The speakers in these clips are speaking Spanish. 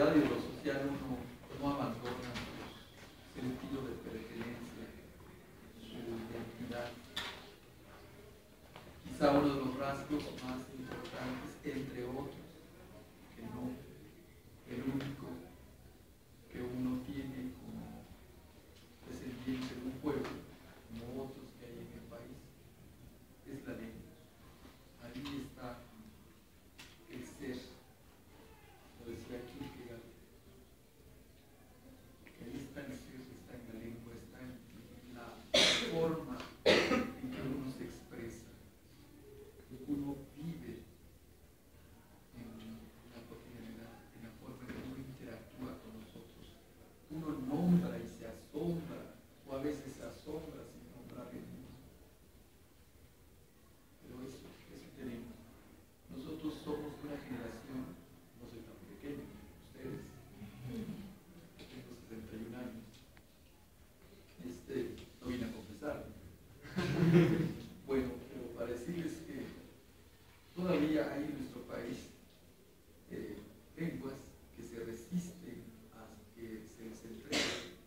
sociedad y de lo social uno no abandona su sentido de pertenencia, su identidad. Quizá uno de los rasgos más importantes, entre otros, que no el único que uno tiene como descendiente de un pueblo, como otros que hay en el país, es la lengua. Ahí está el ser, lo decía Kierkegaard, que ahí está el ser, está en la lengua, está en la forma en que uno se expresa, uno vive en la cotidianidad, en la forma en que uno interactúa con nosotros. Uno nombra y se asombra, o a veces se asombra sin nombrar el mundo. Pero eso tenemos. Nosotros somos una generación, no soy tan pequeño, ustedes, tengo 61 años. No vine a confesar. Bueno, pero para decirles que todavía hay en nuestro país lenguas que se resisten a que se les entregue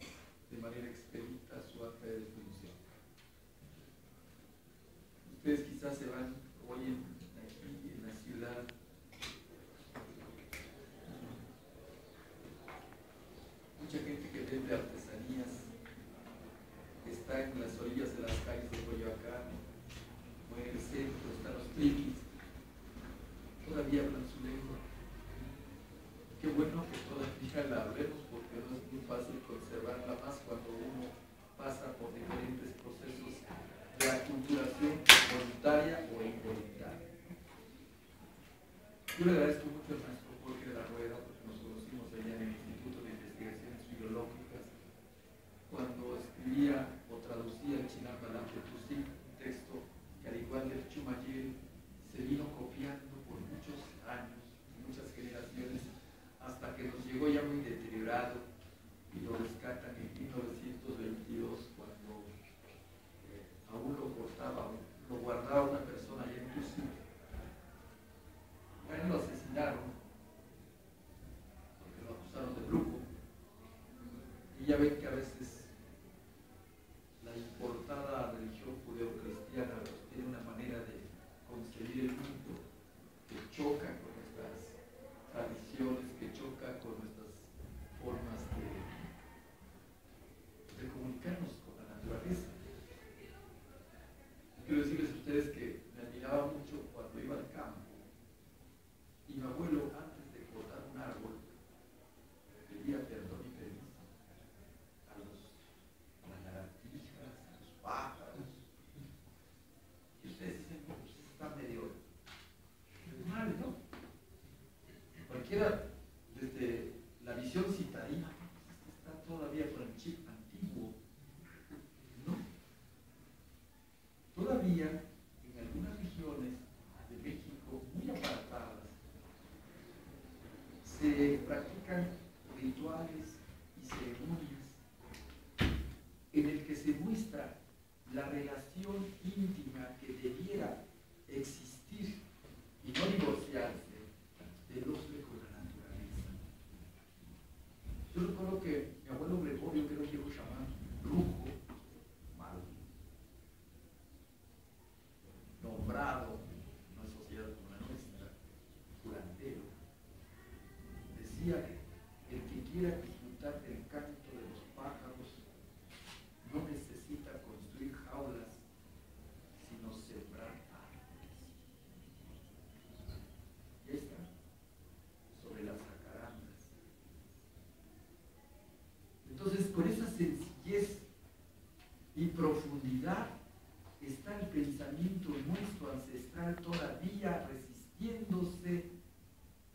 de manera expedita su acta de defunción. Ustedes quizás se van hoy aquí en la ciudad mucha gente que vende artesanías, que está en las orillas de las calles de Coyoacán o en el centro, están los cliquis, todavía hablan su lengua. Qué bueno que todavía la hablemos, porque no es muy fácil conservarla, más cuando uno pasa por diferentes procesos de aculturación voluntaria o involuntaria. Yo le agradezco mucho al maestro Jorge de la Rueda, porque nos conocimos allá en el Instituto de Investigaciones Filológicas, cuando escribía o traducía el Chinambalam-Petuzzi, un texto que al igual del Chumayel se vino copiando por muchos años, muchas generaciones, hasta que nos llegó ya muy deteriorado y lo rescatan en 1922, cuando aún lo cortaba, lo guardaba una persona allá en Tuxtla. Bueno, lo asesinaron porque lo acusaron de brujo. Y ya ven que a veces la importada religión judeocristiana tiene una manera de concebir el mundo que choca con nuestras tradiciones, que choca con nuestras formas de comunicarnos con la naturaleza. Quiero decirles a ustedes que me admiraba mucho cuando iba al campo y mi abuelo, antes de cortar un árbol, pedía perdón y permiso a las lagartijas, a los pájaros. Y ustedes dicen, no, pues está medio mal, ¿no? Cualquiera, desde la visión citadina, está todavía con el chip antiguo, ¿no? Todavía en algunas regiones de México muy apartadas se practican rituales y ceremonias en el que se muestra la relación íntima que debiera existir y no divorciarse del hombre con la naturaleza. Yo recuerdo que mi abuelo Gregorio, que era un viejo chamán, brujo, malo, nombrado en una sociedad como la nuestra, curandero, decía: el que quiera disfrutar del canto de los pájaros no necesita construir jaulas, sino sembrar árboles. Y ahí está, sobre las jacarandas. Entonces, con esa sencillez y profundidad está el pensamiento nuestro ancestral todavía resistiéndose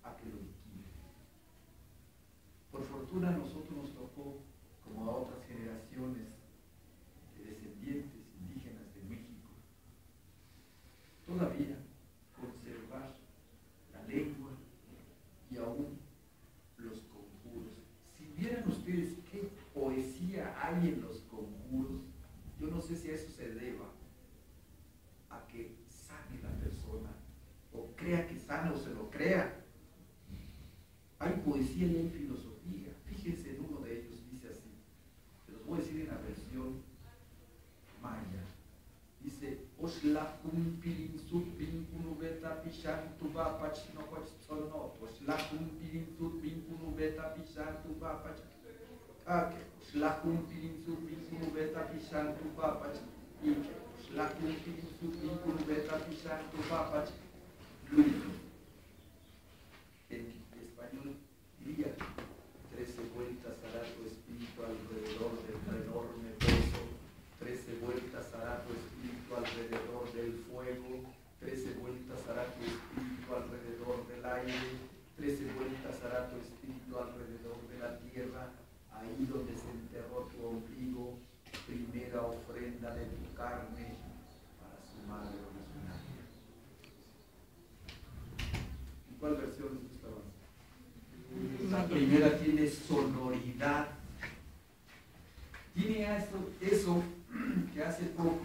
a que lo liquide. Por fortuna a nosotros nos tocó, como a otras generaciones de descendientes indígenas de México, todavía conservar la lengua y aún los conjuros. Si vieran ustedes qué poesía hay en los conjuros, yo no sé si a eso se deba a que sane la persona, o crea que sana o se lo crea. Hay poesía y hay filosofía Shlahum Pirin Sutbin Kunubeta Pishan Tuba Pachinokoch Sonoto, Shlahum Pirin Sutbin Kunubeta Pishan Tuba Pach. Shlahum Pirin Sutbin Kunubeta Pishan Tuba Pach. Shlahum Pirin Sutbin Kunubeta Pishan Tuba Pach. En español diría 13 vueltas hará tu espíritu alrededor del enorme pozo, 13 vueltas hará tu espíritu alrededor del fuego, 13 vueltas hará tu espíritu alrededor del aire, 13 vueltas hará tu espíritu alrededor de la tierra, ahí donde se enterró tu ombligo, primera ofrenda de tu carne para su madre originaria. ¿En cuál versión les gusta más? La primera tiene sonoridad. Tiene eso que hace poco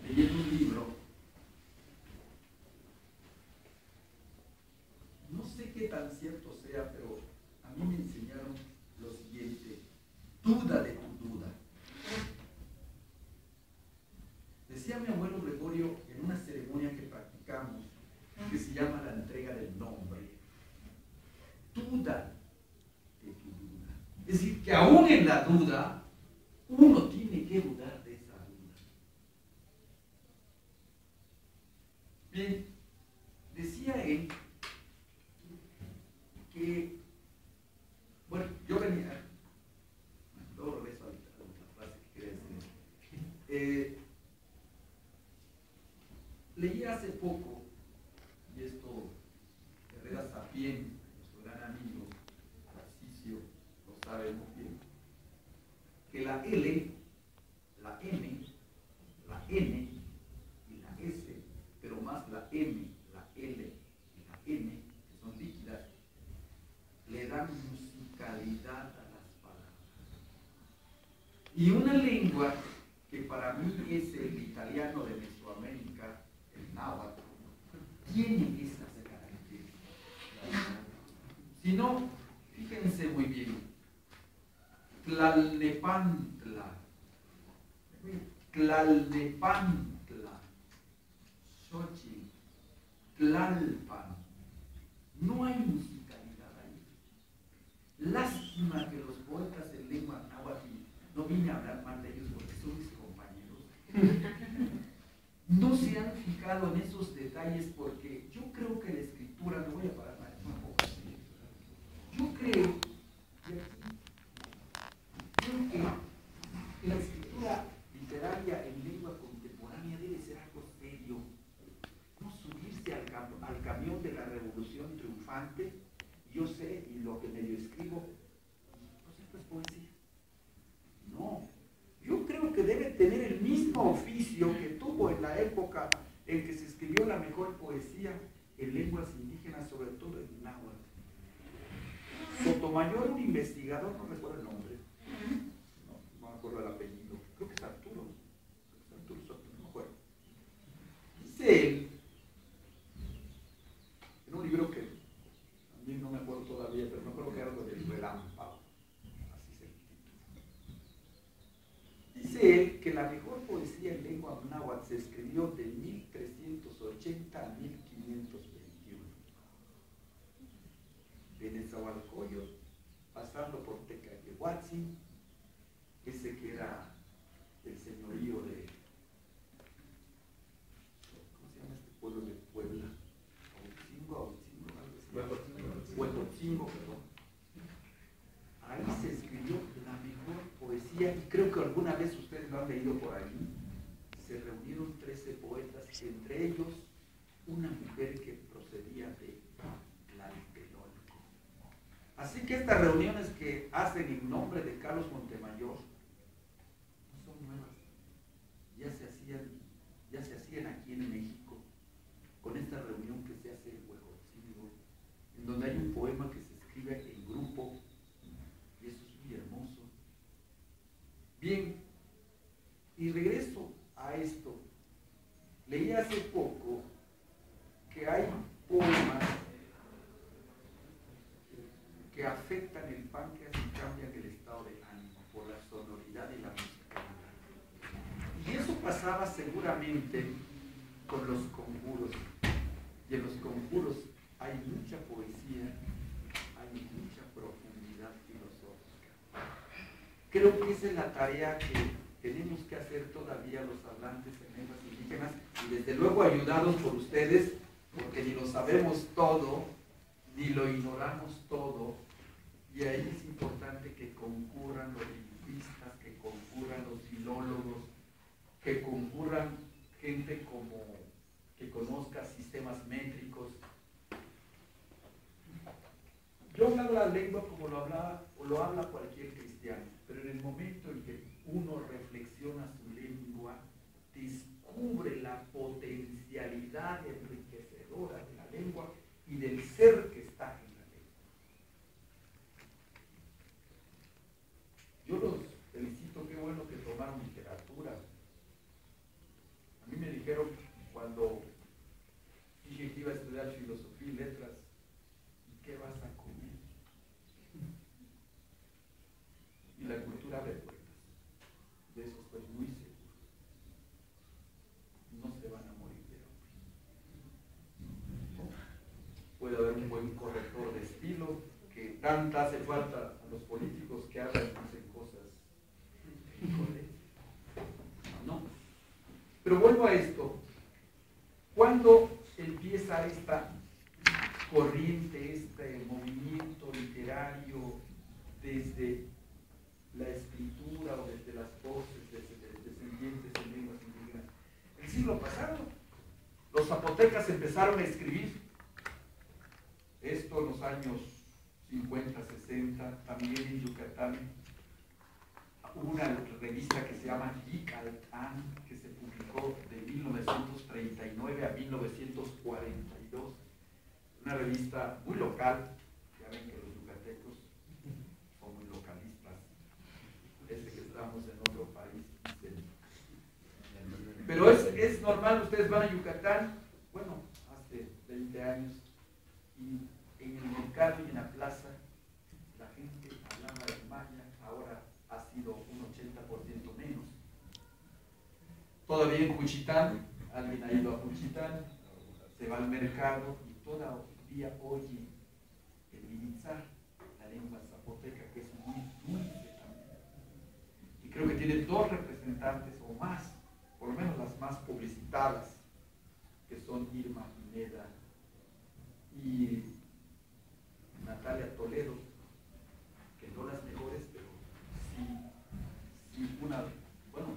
leí en un libro. No sé qué tan cierto sea, pero a mí me enseñaron lo siguiente: duda de tu duda. Decía mi abuelo Gregorio en una ceremonia que practicamos, que se llama la entrega del nombre. Duda de tu duda. Es decir, que aún en la duda, uno tiene que dudar de esa duda. Bien, decía él que, bueno, yo venía, luego regreso a la frase que quería decir. Leí hace poco, y esto Herrera Sapien, nuestro gran amigo Tarcisio, lo sabe muy bien, que la L, la M, la N y la S, pero más la M, la L y la N, que son líquidas, le dan musicalidad a las palabras. Y una lengua que para mí es el italiano de Mesoamérica, el náhuatl, tiene esas características. Si no, fíjense muy bien: Tlalnepantla, Tlalnepantla, Xochitl, Tlalpan. No hay musicalidad ahí. Lástima que los poetas en lengua náhuatl, no vine a hablar mal de ellos porque son mis compañeros, no se han fijado en esos detalles, porque yo creo que la escritura, no voy a parar un poco así, yo creo que la escritura literaria en lengua contemporánea debe ser algo serio, no subirse al camión de la revolución triunfante. Yo sé, y lo que medio escribo, pues esto es poesía. No, yo creo que debe tener el mismo oficio que tuvo en la época en que se escribió la mejor poesía en lenguas indígenas, sobre todo en náhuatl. Sotomayor, un investigador, no recuerdo el nombre, no me acuerdo el apellido, creo que es Arturo Soto, no me acuerdo. Dice él, en un libro que también no me acuerdo todavía, pero me acuerdo que era algo del relámpago, así es el título. Dice él que la mejor poesía en lengua náhuatl se escribió de 1380 a 1521. De Nezahualcóyotl, pasando por Tecayehuatzin, ese que era el señorío de, ¿cómo se llama este pueblo de Puebla? Huejotzingo, perdón. Ahí se escribió la mejor poesía, y creo que alguna vez ustedes lo han leído por ahí. Se reunieron 13 poetas, entre ellos una mujer que procedía de Tlaltelolco. Así que estas reuniones que hacen en nombre de Carlos Montemayor no son nuevas, ya se hacían aquí en México, con esta reunión que se hace en Huejotzingo, en donde hay un poema que se escribe en grupo, y eso es muy hermoso. Bien, y regreso a esto. Leí hace poco que hay poemas que afectan el páncreas y cambian el estado de ánimo por la sonoridad y la musicalidad. Y eso pasaba seguramente con los conjuros. Y en los conjuros hay mucha poesía, hay mucha profundidad filosófica. Creo que esa es la tarea que tenemos que hacer todavía los hablantes en lenguas indígenas, y desde luego ayudados por ustedes, porque ni lo sabemos todo, ni lo ignoramos todo, y ahí es importante que concurran los lingüistas, que concurran los filólogos, que concurran gente que conozca sistemas métricos. Yo hablo la lengua como lo habla cualquier cristiano, pero en el momento en que uno reflexiona su lengua, descubre la potencialidad enriquecedora de la lengua y del ser que está en la lengua. Yo los felicito, qué bueno que tomaron literatura. A mí me dijeron cuando dije que iba a estudiar filosofía y letras, ¿y qué vas a comer? Y la cultura abre puertas. De eso estoy muy seguro. No se van a morir de hambre. Puede haber un buen corrector de estilo, que tanta hace falta a los políticos que hablan y dicen cosas. No. Pero vuelvo a esto. ¿Cuándo empieza esta corriente, este movimiento literario desde la escritura o desde las voces descendientes en lenguas indígenas? El siglo pasado. Los zapotecas empezaron a escribir esto en los años 50, 60, también en Yucatán. Hubo una revista que se llama Yicaltán, que se publicó de 1939 a 1942. Una revista muy local. Ya ven que los yucatecos son muy localistas. Desde que estamos en otro país. Pero es normal, ustedes van a Yucatán, bueno, hace 20 años, y en el mercado y en la plaza, la gente hablaba de maya, ahora ha sido un 80% menos. Todavía en Juchitán, alguien ha ido a Juchitán, se va al mercado y todavía oye el minizar, la lengua zapoteca, que es muy dulce también. Y creo que tiene dos representantes o más, por lo menos las más publicitadas, que son Irma Pineda y Natalia Toledo, que no las mejores, pero sí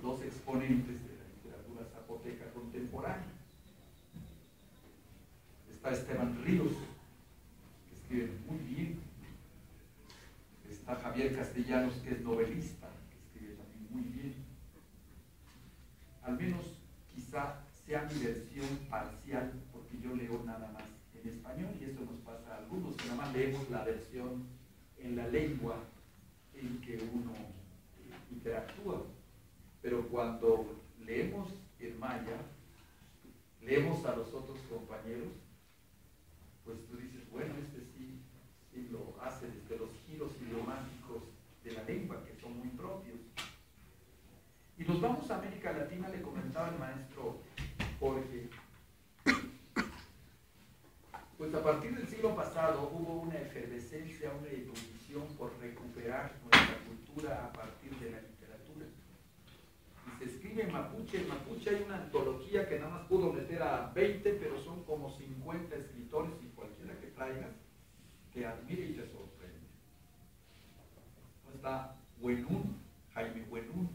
dos exponentes de la literatura zapoteca contemporánea. Está Esteban Ríos, que escribe muy bien. Está Javier Castellanos, que es novelista, que escribe también muy bien. Al menos quizá sea mi versión parcial, porque yo leo nada más en español, y eso nos pasa a algunos, que nada más leemos la versión en la lengua en que uno interactúa. Pero cuando leemos en maya, leemos a los otros compañeros, pues tú dices, bueno, este sí lo hace desde los giros idiomáticos de la lengua, que son muy propios. Y nos vamos a América Latina, le comentaba el maestro Jorge. Pues a partir del siglo pasado hubo una efervescencia, una ebullición por recuperar nuestra cultura a partir de la literatura. Y se escribe en mapuche. En mapuche hay una antología que nada más pudo meter a 20, pero son como 50 escritores, y cualquiera que traigas te admira y te sorprende. Está Huenún, Jaime Huenún,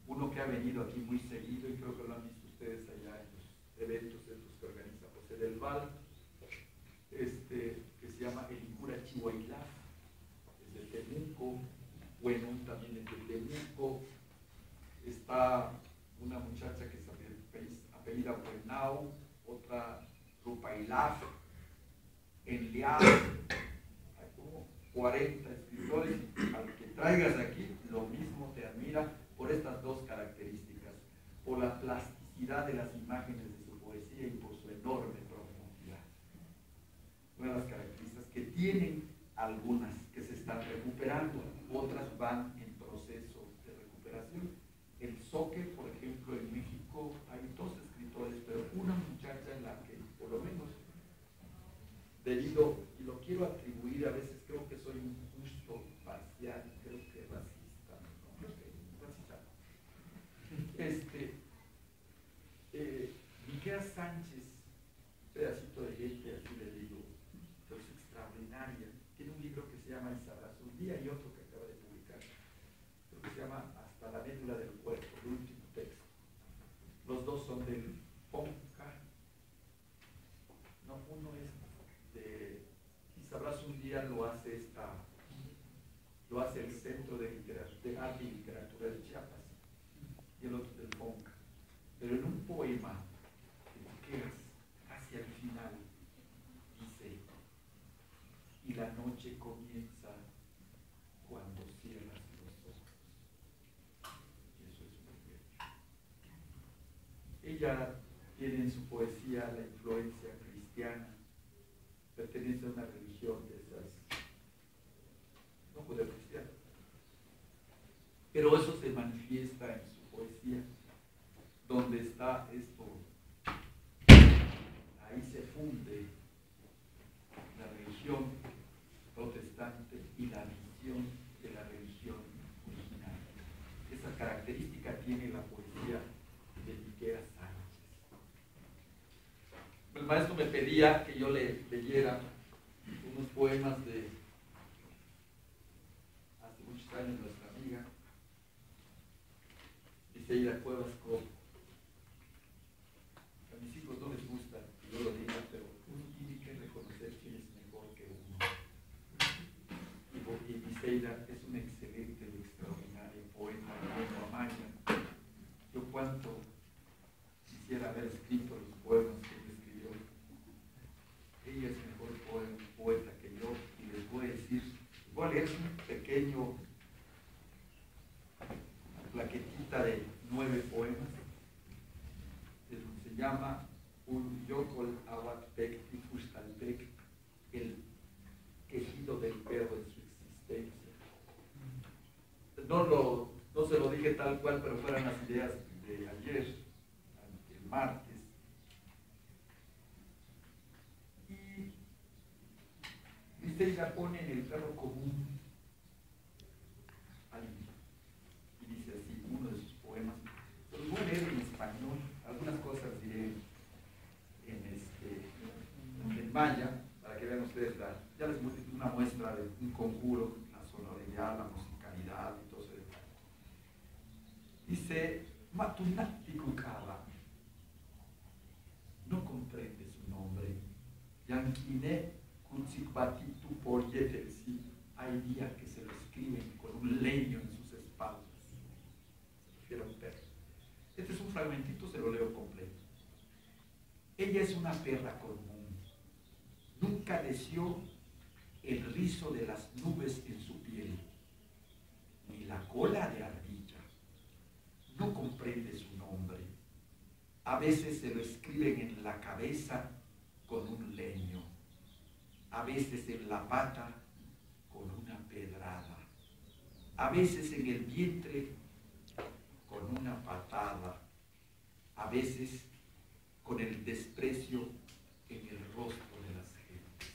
uno que ha venido aquí muy seguido, y creo que lo han visto ustedes allá en los eventos estos que organiza José del Val, que se llama El Icura Chihuahilá, es de Temuco. Huenún también es de Temuco. Está una muchacha que se apellida Huenau, otra Rupailaf, en Leal. Hay como 40 escritores, al que traigas aquí lo mismo te admira por estas dos características, por la plasticidad de las imágenes de su poesía y por su enorme profundidad. Una de las características que tienen algunas que se están recuperando, otras van en proceso de recuperación. El zoque, por ejemplo, en México hay dos escritores, pero una debido, y lo quiero atribuir, a veces creo que soy injusto, parcial, creo que racista, no creo que racista. Miquea Sánchez, un pedacito de gente, así le digo, pero es extraordinaria. Tiene un libro que se llama Y sabrás un día y otro que acaba de publicar, creo que se llama Hasta la médula del cuerpo, el último texto. Los dos son del Fonca. No, uno es de Y sabrás un día, lo hace el Centro de Arte y Literatura de Chiapas, y el otro del Fonca. Pero en un poema que hacia el final dice: y la noche comienza cuando cierras los ojos. Y eso es muy bello. Ella tiene en su poesía la influencia cristiana, pertenece a una religión de esas, no judeocristiana, pero eso se manifiesta en su poesía, donde está esto, ahí se funde la religión protestante y la visión de la religión original. Esa característica tiene la poesía de Miquea Sánchez. El maestro me pedía que yo le leyera unos poemas de hace muchos años, nuestra amiga Iseida Cuevas Cobo. A mis hijos no les gusta que yo lo diga, pero uno tiene que reconocer quién es mejor que uno. Y Iseida es un excelente y extraordinario poeta de lengua maya. Yo cuánto quisiera haber escrito los poemas que ella escribió. Ella es mejor poeta que yo, y les voy a decir, voy a leer un pequeño plaquetita de 9 poemas, se llama Un Yocol Ahuatpec y Fustalpec, el quejido del perro en su existencia. No se lo dije tal cual, pero fueron las ideas de ayer, el martes. Y Iseida pone en el plano común y dice así, uno de sus poemas. Los voy a leer en español, algunas cosas diré en maya, para que vean ustedes, ya les muestro una muestra de un conjuro, la sonoridad, la musicalidad y todo eso. Dice: Matunacticukaba, no comprende su nombre. Yanquine Kutsikbatitu por Yetelsi, hay días que se lo escriben con un leño en sus espaldas. Se refiere a un perro. Este es un fragmentito, se lo leo completo. Ella es una perra común. Nunca deseó el rizo de las nubes en su piel, ni la cola de ardilla. No comprende su nombre. A veces se lo escriben en la cabeza con un leño, a veces en la pata con una pedrada, a veces en el vientre con una patada, a veces con el desprecio en el rostro de las gentes.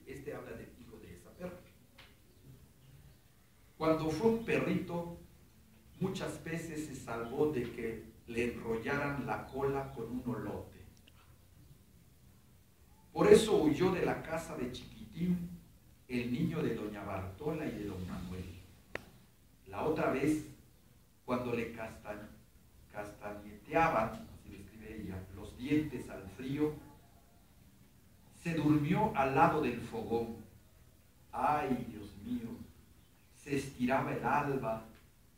Este habla del hijo de esa perra. Cuando fue un perrito, muchas veces se salvó de que le enrollaran la cola con un olote. Por eso huyó de la casa de Chiquitín el niño de doña Bartola y de don Manuel. La otra vez, cuando le castañeteaban, así lo escribe ella, los dientes al frío, se durmió al lado del fogón. ¡Ay, Dios mío! Se estiraba el alba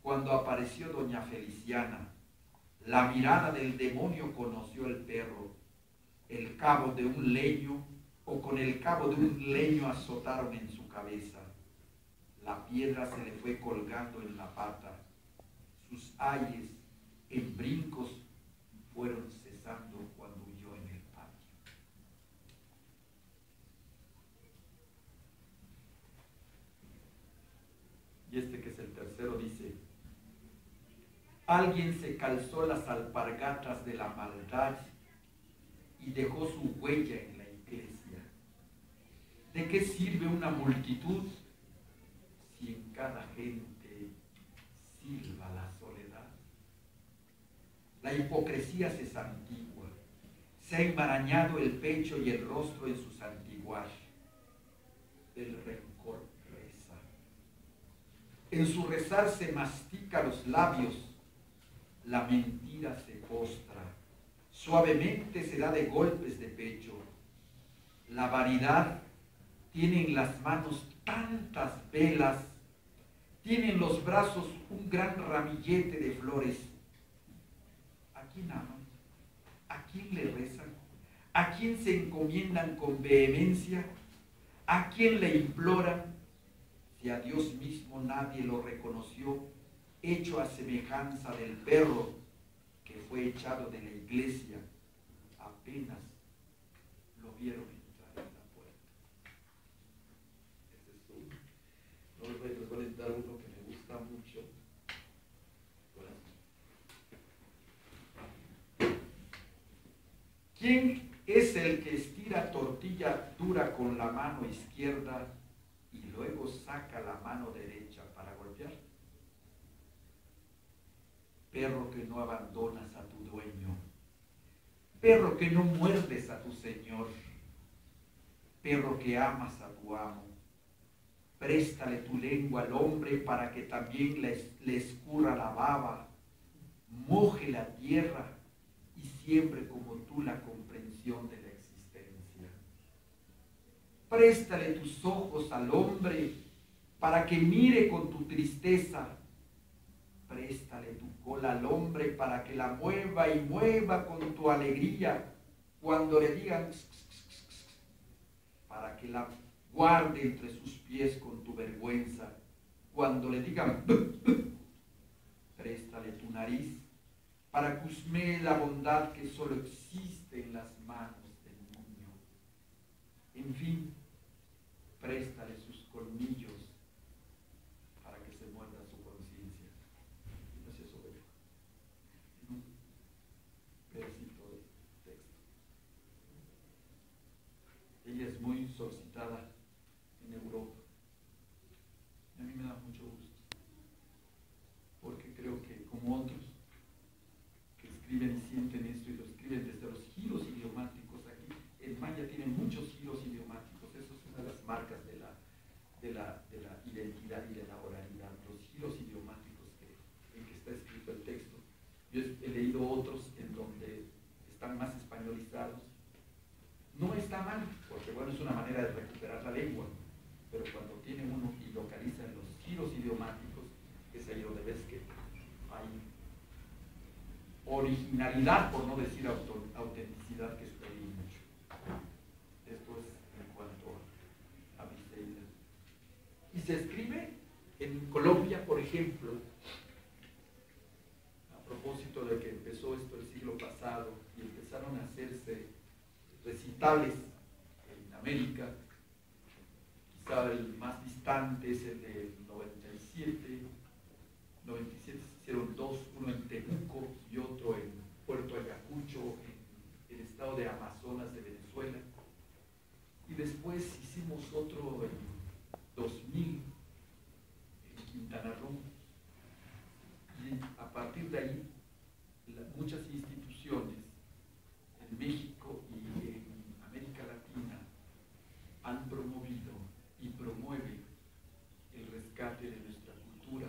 cuando apareció doña Feliciana. La mirada del demonio conoció el perro. El cabo de un leño, o con el cabo de un leño azotaron en su cabeza. La piedra se le fue colgando en la pata. Sus ayes en brincos fueron cesando cuando huyó en el patio. Y este, que es el tercero, dice: alguien se calzó las alpargatas de la maldad y dejó su huella en la iglesia. ¿De qué sirve una multitud si en cada gente silba la soledad? La hipocresía se santigua, se ha enmarañado el pecho y el rostro en su santiguar. El rencor reza. En su rezar se mastica los labios, la mentira se postra, suavemente se da de golpes de pecho. La vanidad tiene en las manos tantas velas, tiene en los brazos un gran ramillete de flores. ¿A quién aman? ¿A quién le rezan? ¿A quién se encomiendan con vehemencia? ¿A quién le imploran? Si a Dios mismo nadie lo reconoció, hecho a semejanza del perro que fue echado de la iglesia, apenas lo vieron entrar en la puerta. Ese es uno. No les voy a dar uno que me gusta mucho. ¿Quién es el que estira tortilla dura con la mano izquierda y luego saca la mano derecha para golpear? Perro que no abandonas a tu dueño, perro que no muerdes a tu señor, perro que amas a tu amo, préstale tu lengua al hombre para que también le escurra la baba, moje la tierra y siembre como tú la comprensión de la existencia. Préstale tus ojos al hombre para que mire con tu tristeza. Préstale tu cola al hombre para que la mueva y mueva con tu alegría cuando le digan para que la guarde entre sus pies con tu vergüenza cuando le digan préstale tu nariz para que husmee la bondad que solo existe en las manos del niño. En fin, préstale sus colmillos para que se muerda su conciencia. No es eso, ¿verdad? Un pedacito de texto. Ella es muy solicitada en Europa. Y a mí me da mucho gusto, porque creo que como otros que escriben y sienten esto y lo escriben desde los giros idiomáticos aquí, el maya tiene muchos giros idiomáticos, eso es una de las marcas de la identidad y de la oralidad, los giros idiomáticos en que está escrito el texto. Yo he leído otros en donde están más españolizados. No está mal, porque bueno, es una manera de recuperar la lengua, pero cuando tiene uno y localiza en los giros idiomáticos, es ahí donde ves que hay originalidad, por no decir autenticidad, que estoy mucho. Esto es en cuanto a Viseira. Y se escribe en Colombia, por ejemplo, a propósito de que empezó esto el siglo pasado y empezaron a hacerse recitales en América. Quizá el más distante es el del 97. 97 se hicieron dos, uno en Temuco y otro en Puerto Ayacucho, en el estado de Amazonas de Venezuela. Y después hicimos otro en 2000 en Quintana Roo. Y a partir de ahí, muchas instituciones en México y en América Latina han promovido y promueven el rescate de nuestra cultura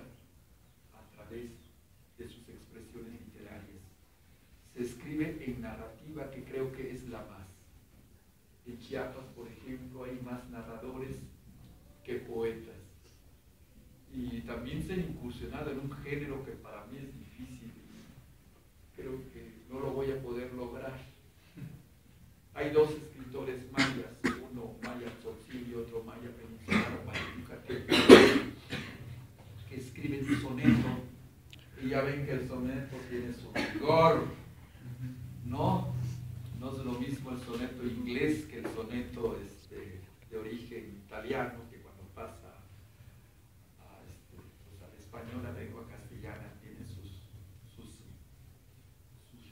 a través de sus expresiones literarias. Se escribe en narrativa, que creo que es la más. En Chiapas, por ejemplo, hay más narradores que poetas. Y también se ha incursionado en un género que para mí es difícil. Creo que no lo voy a poder lograr. Hay dos escritores mayas, uno maya tzotzil y otro maya peninsular, maya yucateco, que escriben soneto, y ya ven que el soneto tiene su rigor, ¿no? No es lo mismo el soneto inglés que el soneto de origen italiano, que cuando pasa al español, la lengua castellana tiene sus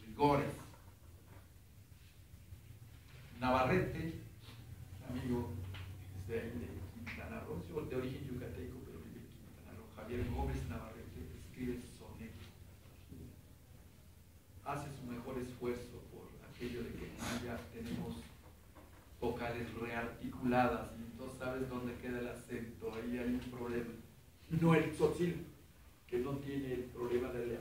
rigores. Navarrete, amigo de ahí de Quintana Roo, yo de origen yucateco, pero vive en Quintana Roo, Javier Gómez Navarrete, escribe sonetos. Hace su mejor esfuerzo por aquello de que en maya tenemos vocales rearticuladas y entonces sabes dónde queda el acento, ahí hay un problema. No el tzotzil, que no tiene el problema de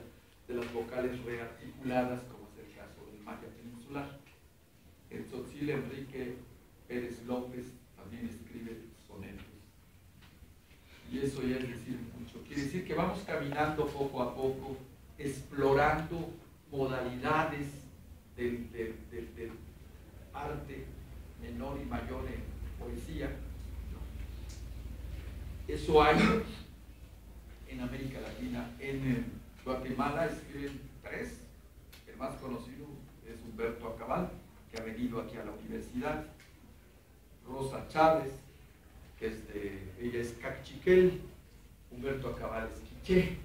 las vocales rearticuladas, como es el caso del maya peninsular. El tzotzil, Enrique Pérez López también escribe sonetos. Y eso ya es decir mucho. Quiere decir que vamos caminando poco a poco, explorando modalidades del arte menor y mayor en poesía. Eso hay en América Latina. En Guatemala escriben tres. El más conocido es Humberto Acabal, que ha venido aquí a la universidad. Rosa Chávez, que ella es Cachiquel. Humberto Acabal es quiché.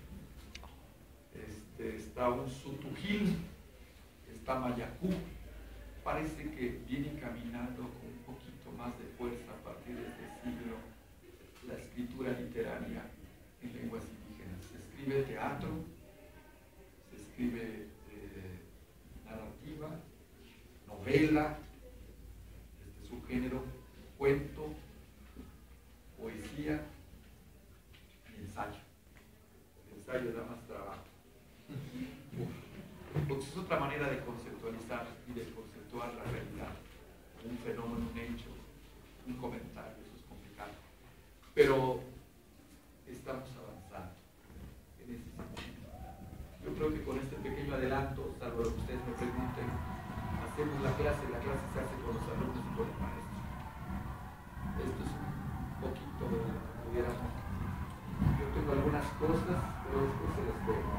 Está un Sutujil, está Mayacú. Parece que viene caminando con un poquito más de fuerza a partir de este siglo la escritura literaria en lenguas indígenas. Se escribe teatro, se escribe narrativa, novela, subgénero, cuento, poesía y ensayo. El ensayo da más trabajo. Porque es otra manera de conceptualizar y de conceptuar la realidad. Un fenómeno, un hecho, un comentario, eso es complicado. Pero estamos avanzando en ese sentido. Yo creo que con este pequeño adelanto, salvo lo que ustedes me pregunten, hacemos la clase se hace con los alumnos y con el maestro. Esto es un poquito de lo que pudiéramos. Yo tengo algunas cosas, pero después se las dejo.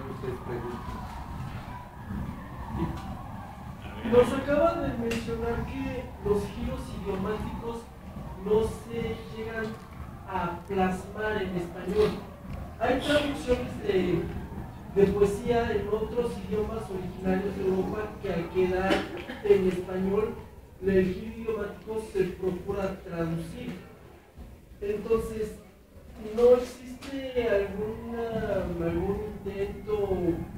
Ustedes preguntan. Sí. Nos acaban de mencionar que los giros idiomáticos no se llegan a plasmar en español. Hay traducciones de poesía en otros idiomas originarios de Europa que al quedar en español, el giro idiomático se procura traducir. Entonces, ¿no existe algún intento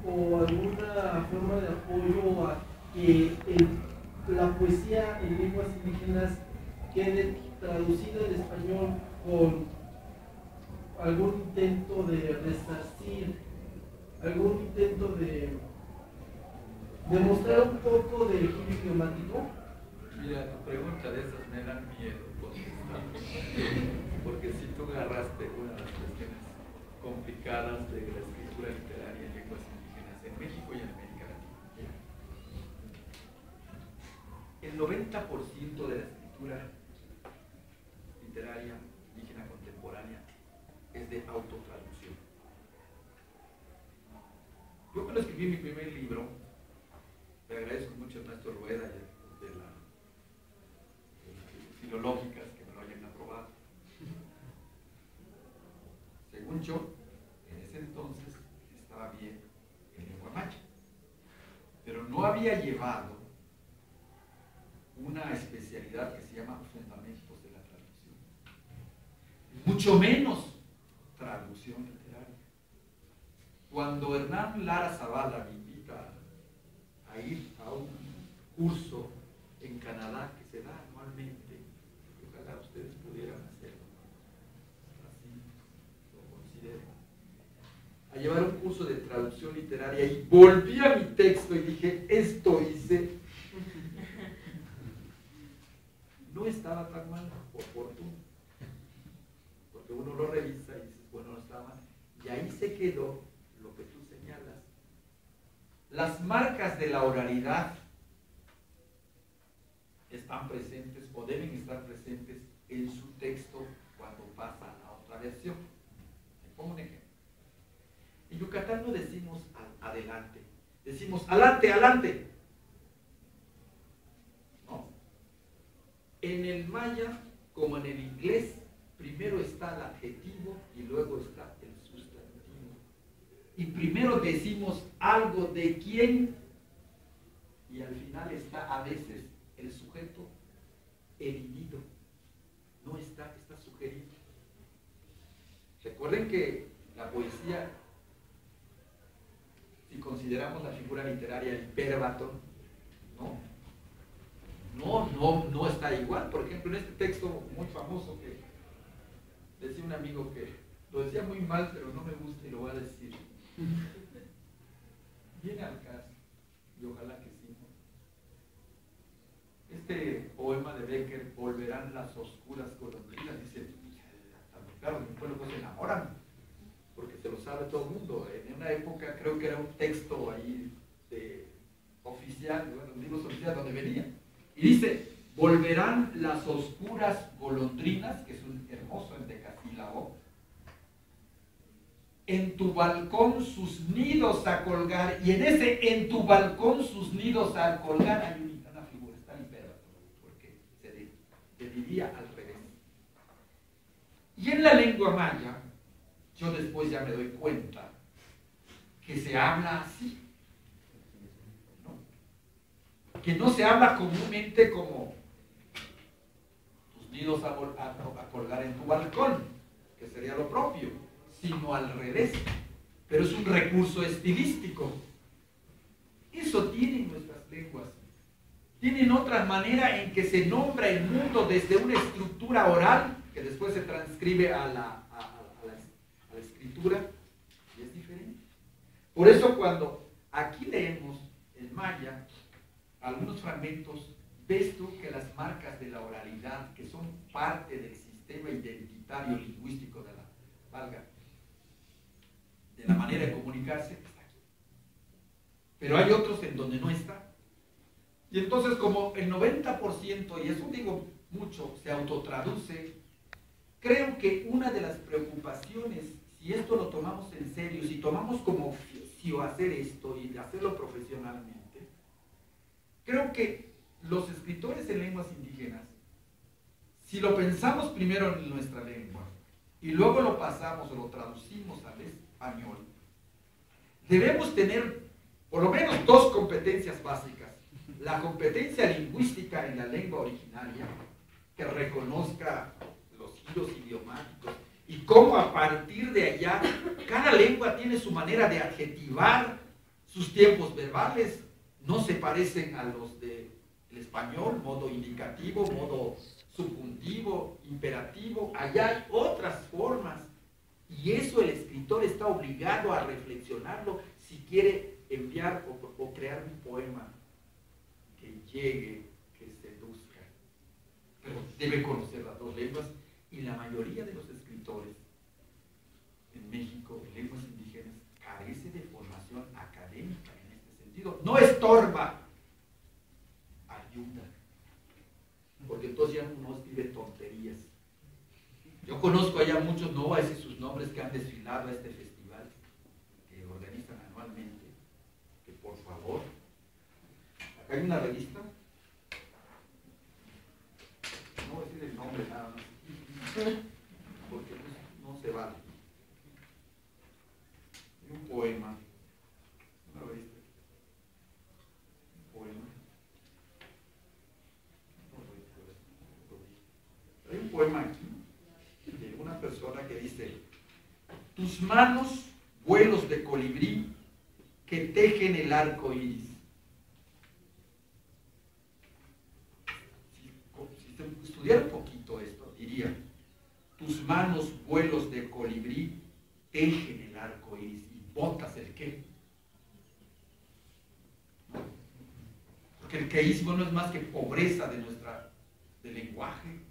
o alguna forma de apoyo a que la poesía en lenguas indígenas quede traducida al español con algún intento de resarcir, algún intento de mostrar un poco de giro idiomático? Mira, tu pregunta de esas me dan miedo contestar, porque si tú agarraste una de las cuestiones complicadas de la escritura literaria en lenguas indígenas en México y en América Latina. El 90% de la escritura literaria indígena contemporánea es de autotraducción. Yo cuando escribí mi primer libro, le agradezco mucho al maestro Rueda de las filológicas que me lo hayan aprobado. Según yo, en ese entonces estaba bien en lengua maya, pero no había llevado una especialidad que se llama fundamentos de la traducción, mucho menos traducción literaria. Cuando Hernán Lara Zavala me invita a ir a un curso en Canadá que se da anualmente, ojalá ustedes pudieran hacerlo, así lo considero, a llevar un curso de traducción literaria, y volví a mi texto y dije, esto hice. No estaba tan mal, por fortuna, porque uno lo revisa y dice, bueno, no estaba mal, y ahí se quedó lo que tú señalas. Las marcas de la oralidad están presentes o deben estar presentes en su texto cuando pasa a otra versión. Te pongo un ejemplo. En Yucatán no decimos adelante, decimos alante, alante. No. En el maya, como en el inglés, primero está el adjetivo y luego está el sustantivo. Y primero decimos algo de quién y al final está a veces el el sujeto elidido, no está sugerido. Recuerden que la poesía, si consideramos la figura literaria del hiperbatón, no está igual. Por ejemplo, en este texto muy famoso que decía un amigo que lo decía muy mal, pero no me gusta y lo voy a decir. Viene al caso, y ojalá que sí. Este poema de Becker, Volverán las oscuras golondrinas, dice, hasta los perros de mi pueblo pues se enamoran, porque se lo sabe todo el mundo. En una época creo que era un texto ahí oficial, bueno, los libros oficiales donde venía. Y dice, volverán las oscuras golondrinas, que es un hermoso endecasílabo, en tu balcón sus nidos a colgar, y en ese en tu balcón sus nidos a colgar hay una figura, está en porque se diría al revés. Y en la lengua maya, yo después ya me doy cuenta que se habla así, ¿no? Que no se habla comúnmente como tus nidos a colgar en tu balcón, que sería lo propio, sino al revés, pero es un recurso estilístico. Eso tienen nuestras lenguas. Tienen otra manera en que se nombra el mundo desde una estructura oral, que después se transcribe a la escritura, y es diferente. Por eso cuando aquí leemos en maya algunos fragmentos, ves tú que las marcas de la oralidad, que son parte del sistema identitario lingüístico de la manera de comunicarse, está aquí. Pero hay otros en donde no está. Y entonces, como el 90%, y eso digo mucho, se autotraduce, creo que una de las preocupaciones, si esto lo tomamos en serio, si tomamos como oficio hacer esto y hacerlo profesionalmente, creo que los escritores en lenguas indígenas, si lo pensamos primero en nuestra lengua y luego lo pasamos o lo traducimos al español, debemos tener por lo menos dos competencias básicas. La competencia lingüística en la lengua originaria, que reconozca los giros idiomáticos y cómo a partir de allá cada lengua tiene su manera de adjetivar, sus tiempos verbales no se parecen a los del español, modo indicativo, modo subjuntivo, imperativo. Allá hay otras formas y eso el escritor está obligado a reflexionarlo si quiere enviar o crear un poema que llegue, que seduzca. Pero debe conocer las dos lenguas y la mayoría de los escritores en México, en lenguas indígenas, carece de formación académica en este sentido. No estorba, ayuda. Porque entonces ya no escribe tonterías. Yo conozco allá muchos, no voy a decir sus nombres, que han desfilado a este festival que organizan anualmente, que por favor, acá hay una revista, no voy a decir el nombre nada más, porque pues, no se vale. Hay un poema, una revista, un poema, hay un poema aquí de una persona que dice: tus manos, vuelos de colibrí que tejen el arco iris. Si estudiara un poquito esto, diría: tus manos, vuelos de colibrí tejen el arco iris. ¿Y botas el qué? Porque el queísmo no es más que pobreza del lenguaje.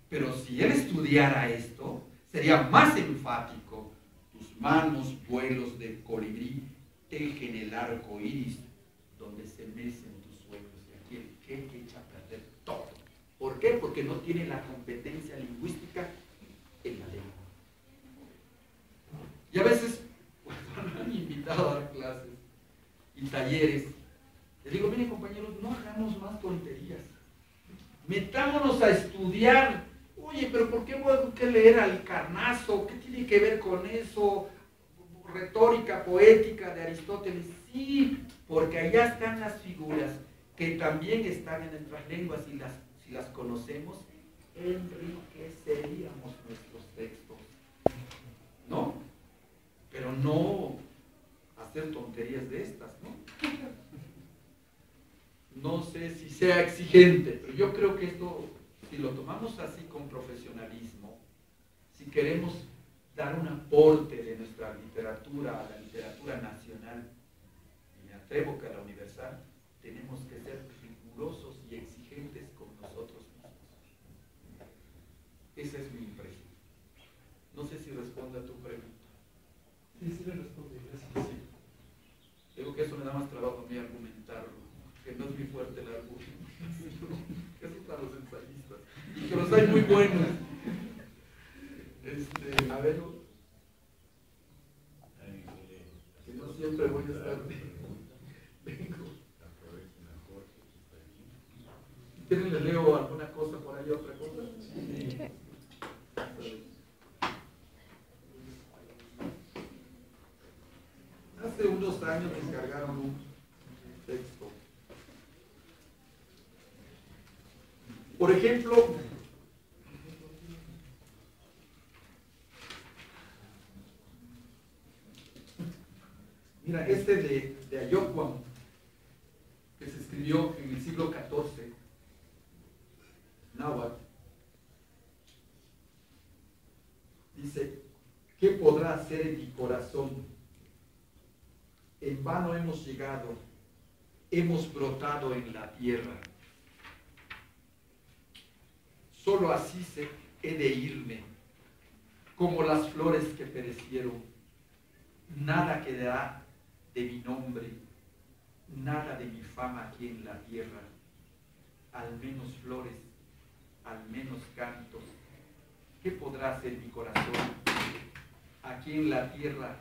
Pero si él estudiara esto, sería más enfático. Tus manos, vuelos de colibrí, tejen el arco iris donde se mecen tus sueños. Y aquí el que echa a perder todo. ¿Por qué? Porque no tiene la competencia lingüística en la lengua. Y a veces, cuando me han invitado a dar clases y talleres, les digo: miren, compañeros, no hagamos más tonterías. Metámonos a estudiar. Oye, pero ¿por qué voy a leer al Carnazo? ¿Qué tiene que ver con eso? Retórica poética de Aristóteles. Sí, porque allá están las figuras que también están en nuestras lenguas y si las conocemos, enriqueceríamos nuestros textos, ¿no? Pero no hacer tonterías de estas, ¿no? No sé si sea exigente, pero yo creo que esto, si lo tomamos así con profesionalismo, si queremos dar un aporte de nuestra literatura a la literatura nacional, y me atrevo que a la universal, tenemos que ser rigurosos y exigentes con nosotros mismos. Esa es mi impresión. No sé si responde a tu pregunta. Sí, le responde, gracias. Sí. Digo que eso me da más trabajo a mí argumentarlo, que no es muy fuerte el argumento. Eso es para los ensayistas. Y que los hay muy buenos. A ver, que no siempre voy a estar. Vengo. ¿Quieren le leo alguna cosa por ahí, otra cosa? Sí. Hace unos años descargaron un texto. Por ejemplo, mira, este de Ayocuam, que se escribió en el siglo XIV, náhuatl, dice: ¿qué podrá hacer en mi corazón? En vano hemos llegado, hemos brotado en la tierra. Solo así he de irme, como las flores que perecieron. Nada quedará de mi nombre, nada de mi fama aquí en la tierra, al menos flores, al menos cantos. ¿Qué podrá hacer mi corazón aquí en la tierra,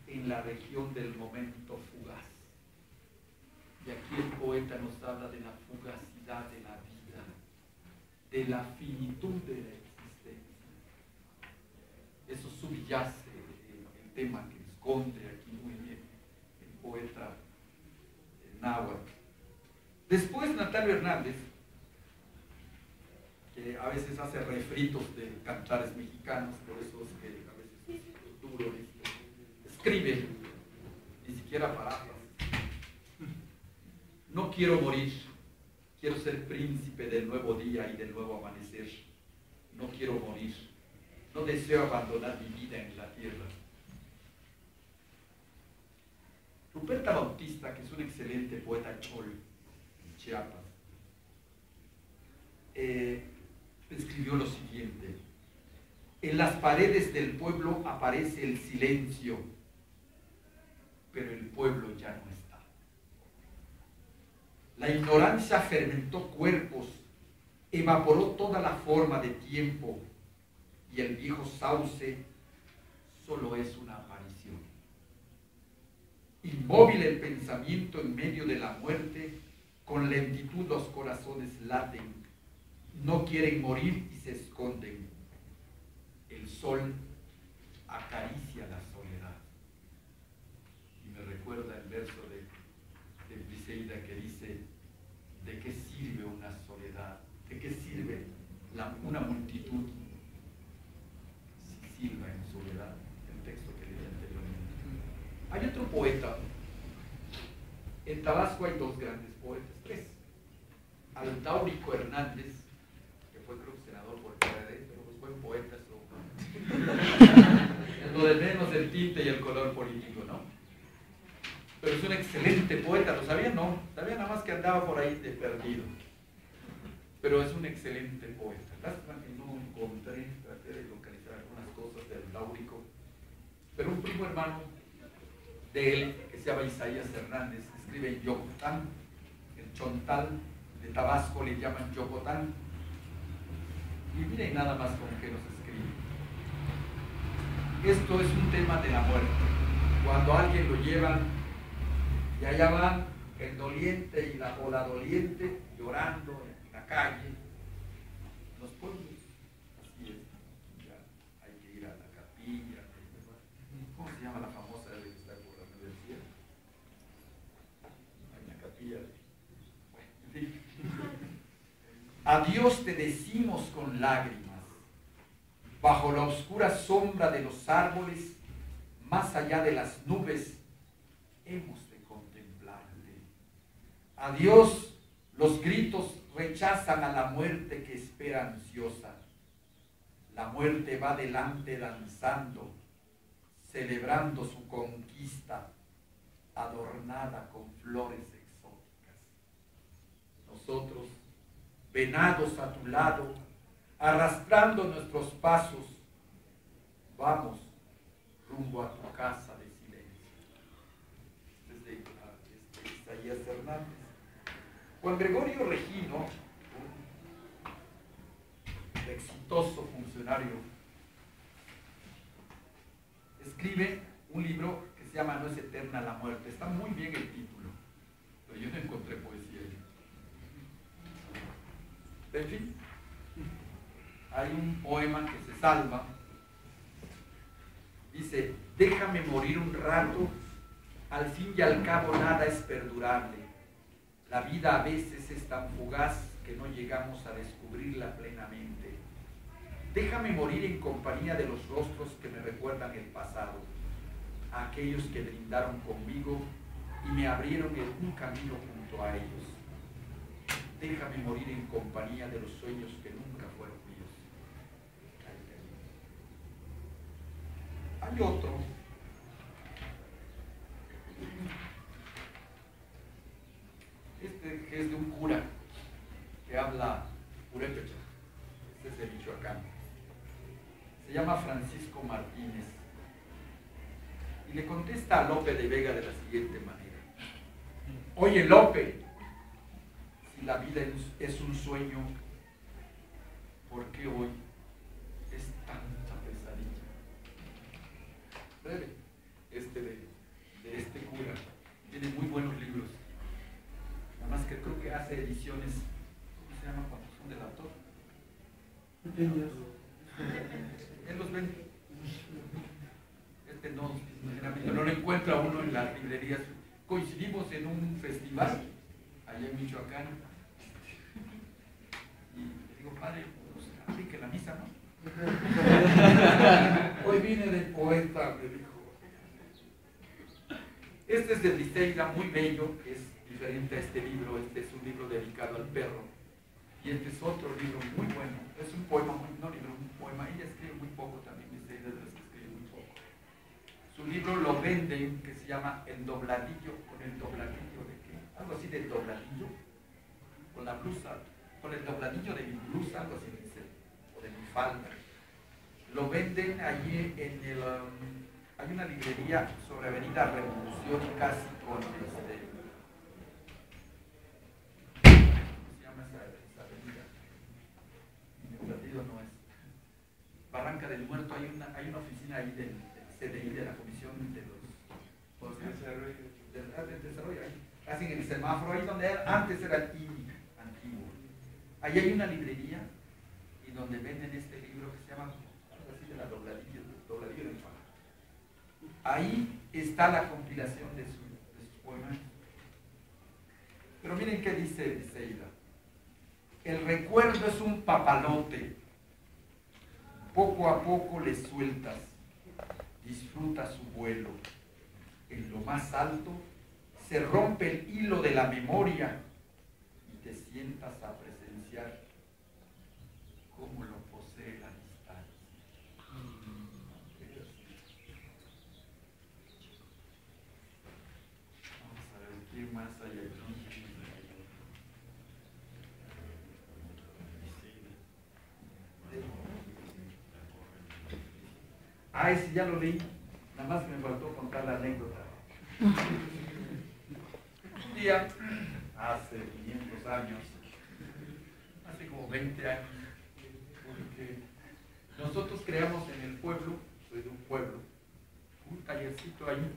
en la región del momento fugaz? Y aquí el poeta nos habla de la fugacidad de la vida, de la finitud de la existencia. Eso subyace el tema que esconde aquí muy bien el poeta náhuatl. Después Natalio Hernández, que a veces hace refritos de cantares mexicanos, por eso es que a veces es duro esto, escribe, ni siquiera palabras: no quiero morir, quiero ser príncipe del nuevo día y del nuevo amanecer. No quiero morir, no deseo abandonar mi vida en la tierra. Ruperta Bautista, que es un excelente poeta chol en Chiapas, escribió lo siguiente: en las paredes del pueblo aparece el silencio, pero el pueblo ya no está. La ignorancia fermentó cuerpos, evaporó toda la forma de tiempo, y el viejo sauce solo es una aparición. Inmóvil el pensamiento en medio de la muerte, con lentitud los corazones laten, no quieren morir y se esconden. El sol acaricia la soledad. Y me recuerda el verso de Briseida que dice: ¿de qué sirve una soledad? ¿De qué sirve una multitud si silba en soledad? El texto que leí anteriormente. Hay otro poeta. En Tabasco hay dos grandes poetas, tres. Aldaurico Hernández, que fue creo senador por el PRD, pero pues buen poeta, eso. Lo de menos el tinte y el color político, ¿no? Pero es un excelente poeta, ¿lo sabían? No, sabía nada más que andaba por ahí de perdido. Pero es un excelente poeta. Lástima que no encontré, traté de localizar algunas cosas del Aldaurico. Pero un primo hermano de él, que se llama Isaías Hernández, escribe en Yocotán, el Chontal de Tabasco le llaman Yocotán. Y miren nada más con qué nos escribe. Esto es un tema de la muerte. Cuando a alguien lo llevan y allá van el doliente o la doliente llorando en la calle, los pueblos, así es, ya hay que ir a la capilla. ¿Cómo se llama la famosa de que está por la universidad? Hay una capilla. Bueno, Adiós te decimos con lágrimas. Bajo la oscura sombra de los árboles, más allá de las nubes, hemos de contemplarte. Adiós, los gritos rechazan a la muerte que espera ansiosa. La muerte va delante danzando, celebrando su conquista, adornada con flores exóticas. Nosotros, venados a tu lado, arrastrando nuestros pasos, vamos rumbo a tu casa de silencio. Este es de Isaías Hernández. Juan Gregorio Regino, un exitoso funcionario, escribe un libro que se llama No es eterna la muerte. Está muy bien el título, pero yo no encontré poesía ahí. En fin, hay un poema que se salva. Dice: déjame morir un rato, al fin y al cabo nada es perdurable. La vida a veces es tan fugaz que no llegamos a descubrirla plenamente. Déjame morir en compañía de los rostros que me recuerdan el pasado, a aquellos que brindaron conmigo y me abrieron un camino junto a ellos. Déjame morir en compañía de los sueños que nunca fueron míos. Hay otro que es de un cura que habla purépecha. Este es de Michoacán. Se llama Francisco Martínez y le contesta a Lope de Vega de la siguiente manera: oye, Lope, si la vida es un sueño, ¿por qué hoy es tanta pesadilla? Breve, de este cura. Tiene muy buenos libros. Nada más que creo que hace ediciones, ¿cómo se llama cuando son del autor? Él los vende. No lo encuentra uno en las librerías. Coincidimos en un festival allá en Michoacán y le digo: padre, pues aplique la misa, ¿no? Hoy vine del poeta, me dijo. Este es de Briseida, muy bello, que es diferente a este libro. Este es un libro dedicado al perro y este es otro libro muy bueno. Es un poema, un poema. Ella escribe muy poco también, Briseida es de las que escribe muy poco. Su libro lo venden, que se llama El Dobladillo, con el dobladillo de qué, algo así de dobladillo, con la blusa, con el dobladillo de mi blusa, algo así dice, o de mi falda. Lo venden allí en el, hay una librería sobre Avenida Revolución, casi con ¿cómo se llama esa avenida? Mi platillo no es. Barranca del Muerto, hay una oficina ahí del CDI, de la Comisión de los Desarrollo, hacen el semáforo, ahí donde antes era el INI antiguo. Ahí hay una librería y donde venden este libro que se llama algo así de la dobladillo del Faro. Ahí está la compilación de sus poemas. Pero miren qué dice Briseida: el recuerdo es un papalote, poco a poco le sueltas, disfruta su vuelo. En lo más alto se rompe el hilo de la memoria y te sientas a presenciar cómo lo posee la distancia. Vamos a ver qué más hay aquí. Ese ya lo leí, nada más me faltó contar la anécdota. Un día, hace 500 años, hace como 20 años, porque nosotros creamos en el pueblo, soy de un pueblo, un tallercito ahí.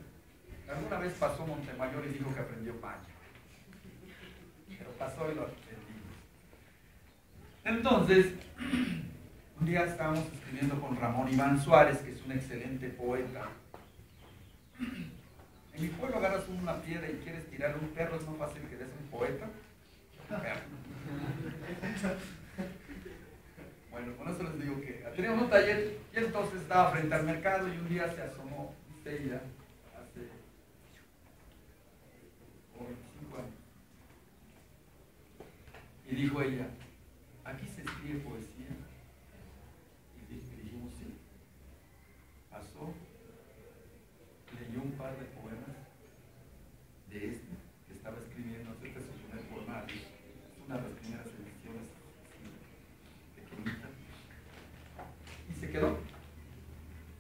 Alguna vez pasó Montemayor y dijo que aprendió maya, pero pasó y lo aprendimos. Entonces, un día estábamos escribiendo con Ramón Iván Suárez, que es un excelente poeta. En mi pueblo agarras una piedra y quieres tirar un perro, es más fácil que des un poeta. Bueno, con eso les digo que teníamos un taller y entonces estaba frente al mercado y un día se asomó Seida hace como 25 años. Y dijo ella, ¿aquí se escribe poesía? Y dijimos, sí. Pasó, leyó un par de poemas de este que estaba escribiendo. Este es su primer poemario, es una de las primeras ediciones pequeñitas. Y se quedó.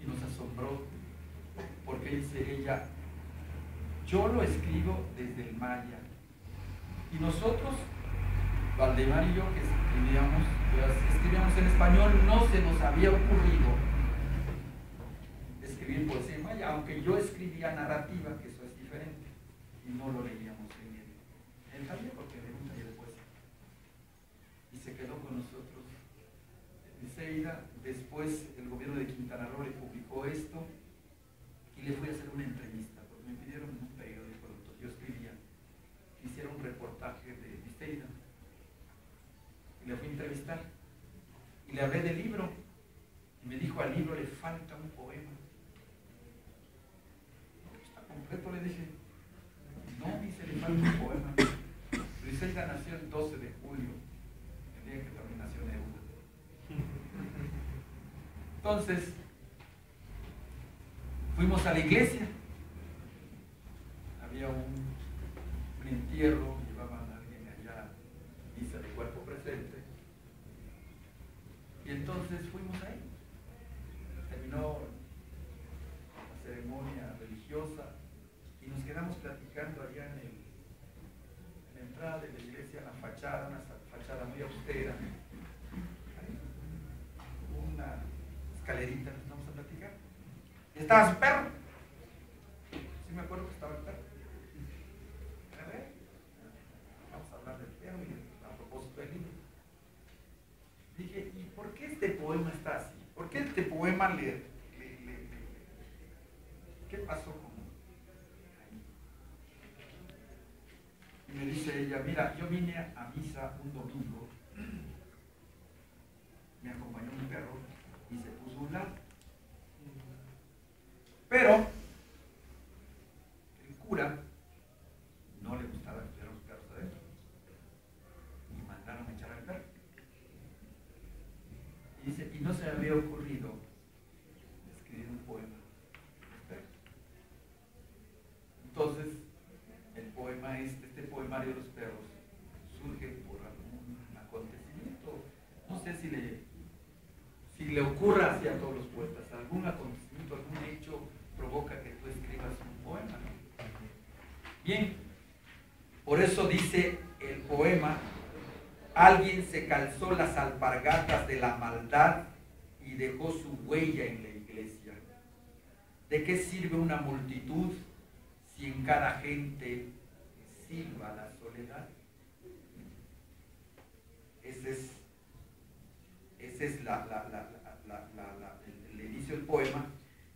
Y nos asombró, porque dice ella, yo lo escribo desde el maya. Y nosotros, Valdemar y yo, que escribíamos en español, no se nos había ocurrido escribir poesía en maya, aunque yo escribía narrativa, que eso es diferente, y no lo leíamos en el taller, porque era un taller de poesía. Y se quedó con nosotros Seida. Después el gobierno de Quintana Roo le publicó esto y le fui a hacer una entrevista, porque me pidieron en un periódico, yo escribía, que hiciera un reportaje de Seida. Y le fui a entrevistar y le hablé del libro y me dijo, al libro le falta un poema. No, está completo, le dije. No, dice, le falta un poema. Briseida nació el 12 de julio, el día que también nació Neruda. Entonces fuimos a la iglesia, había un entierro, llevaban a alguien allá, misa de cuerpo presente, y entonces fuimos ahí. Terminó la ceremonia religiosa y nos quedamos platicando allá en la entrada de la iglesia, en la fachada, una fachada muy austera, una escalerita, nos vamos a platicar. Y estaba su perro. Sí me acuerdo que estaba el perro. A ver, vamos a hablar del perro y a propósito del libro. Dije, ¿y por qué este poema está así? ¿Por qué este poema ¿qué pasó con ahí? Y me dice ella, mira, yo vine a misa un domingo, me acompañó mi perro y se puso a un lado. Pero el cura no le gustaba que los perros adentro y mandaron a echar al perro. Y dice, y no se me había ocurrido escribir un poema. Entonces, el poema este poemario de los perros surge por algún acontecimiento. No sé si le ocurra así a todos los poetas, algún acontecimiento, algún hecho provoca que tú escribas un poema, ¿no? Bien, por eso dice el poema, alguien se calzó las alpargatas de la maldad y dejó su huella en la iglesia. ¿De qué sirve una multitud si en cada gente silba la soledad? Ese es el inicio del poema,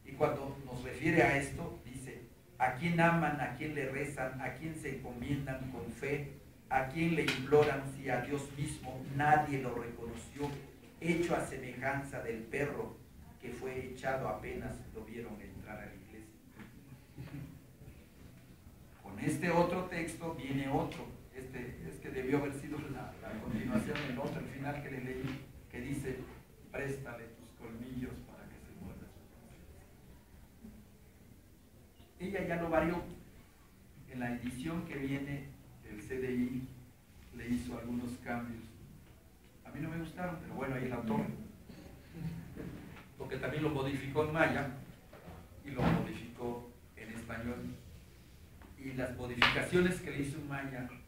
y cuando nos refiere a esto, dice, a quién aman, a quién le rezan, a quién se encomiendan con fe, a quién le imploran si a Dios mismo nadie lo reconoció, hecho a semejanza del perro que fue echado apenas lo vieron entrar a la iglesia. Con este otro texto viene otro, es que debió haber sido la continuación, el otro, el final que le leí, que dice, préstale tus colmillos para que se muerda su conciencia. Ella ya lo varió. En la edición que viene del CDI le hizo algunos cambios. A mí no me gustaron, pero bueno, ahí el autor, porque también lo modificó en maya y lo modificó en español. Y las modificaciones que le hizo en maya a mí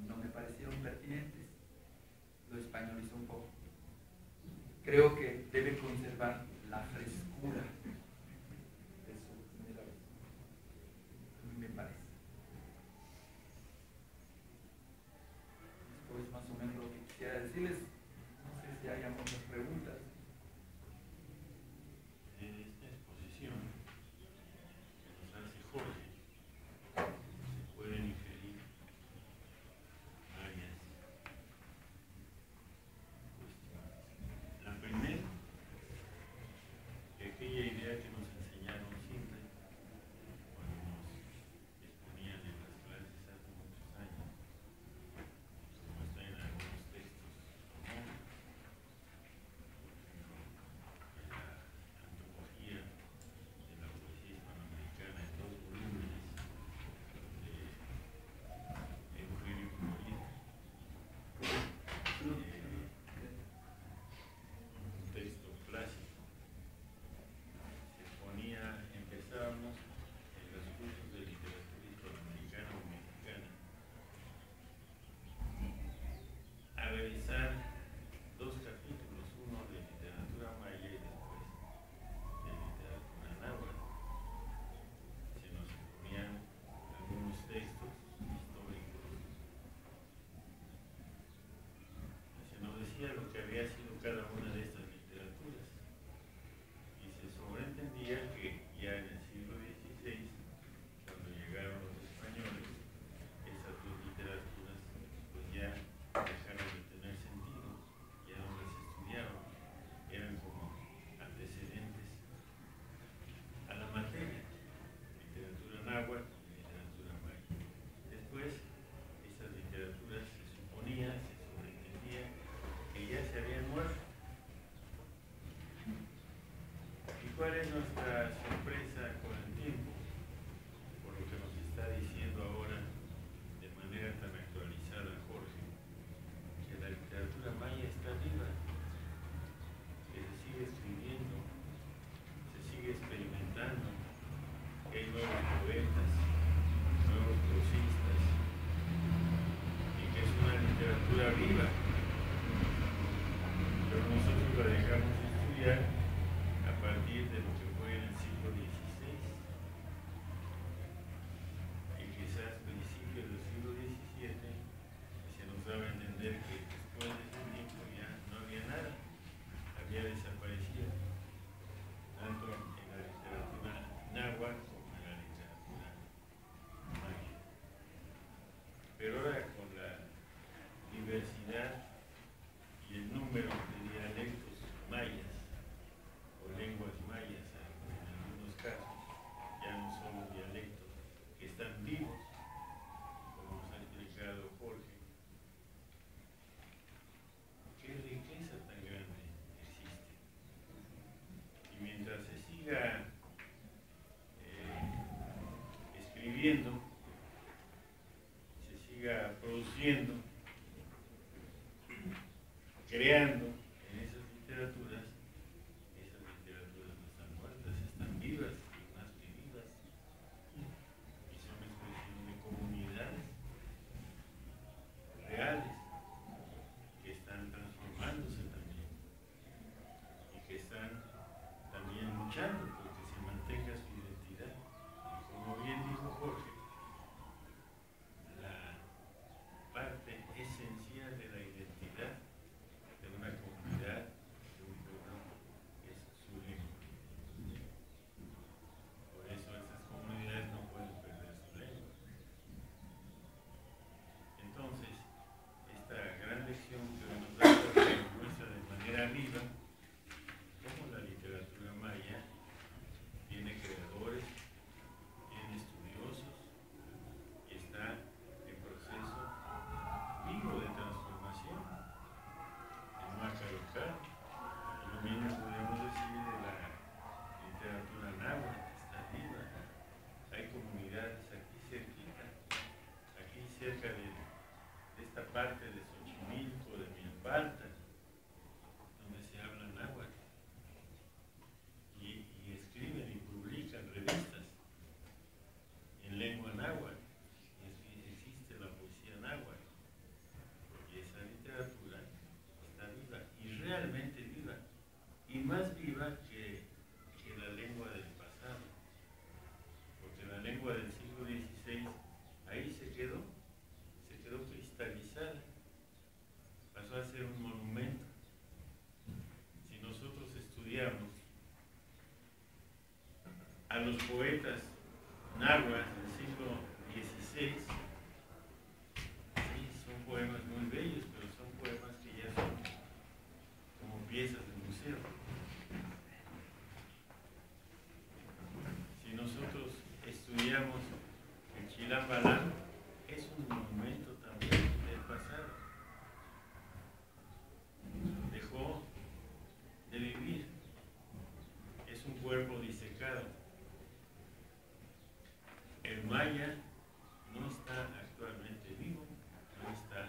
no me parecieron pertinentes. Lo españolizó un poco. Creo que debe conservar la frescura de su primera vez. A mí me parece. Esto es más o menos lo que quisiera decirles. No sé si hay otras preguntas. En esta exposición que nos hace Jorge, se pueden inferir varias náhuatl y literatura maya. Después, esas literaturas se suponía, se sobreentendía que ya se habían muerto. ¿Y cuál es nuestra sorpresa con el tiempo? Por lo que nos está diciendo ahora de manera tan actualizada Jorge, que la literatura maya está viva, que se sigue escribiendo, se sigue experimentando, que hay nuevos poetas, nuevos prosistas, y que es una literatura viva. Pero nosotros la dejamos de estudiar a partir de lo que fue en el siglo XVI y quizás principios del siglo XVII se nos daba a entender que después de ese tiempo ya no había nada, había desaparecido, tanto en la literatura náhuatl como en la literatura maya. Pero ahora con la diversidad y el número de dialectos mayas o lenguas mayas en algunos casos, ya no solo dialectos que están vivos, como nos ha explicado Jorge, qué riqueza tan grande existe. Y mientras se siga escribiendo, se siga produciendo, creando en esas literaturas no están muertas, están vivas y más que vivas, y son expresión de comunidades reales que están transformándose también y que están también luchando porque se mantenga su identidad. Como bien dijo Jorge, la parte esencial de la identidad de una comunidad, de un pueblo, es su lengua. Por eso esas comunidades no pueden perder su lengua. Entonces, esta gran lección que nos da Jorge nos muestra de manera viva cómo la literatura maya tiene creadores, tiene estudiosos y está en proceso vivo de transformación en marca local. Y lo mismo podemos decir de la literatura náhuatl, está viva. Hay comunidades aquí cerquita, aquí cerca de esta parte de Xochimilco, de Milpalta, donde se habla náhuatl y escriben y publican revistas en lengua náhuatl. Existe la poesía náhuatl y esa literatura está viva y realmente viva y más viva que la lengua del pasado, porque la lengua del siglo XVI ahí se quedó cristalizada, pasó a ser un monumento. Si nosotros estudiamos a los poetas náhuatl del siglo XVI, sí, son poemas muy bellos, pero son poemas que ya son como piezas de museo. Si nosotros estudiamos el Chilam Balam, es un monumento también del pasado. Dejó de vivir, es un cuerpo disecado. El maya no está actualmente vivo, no está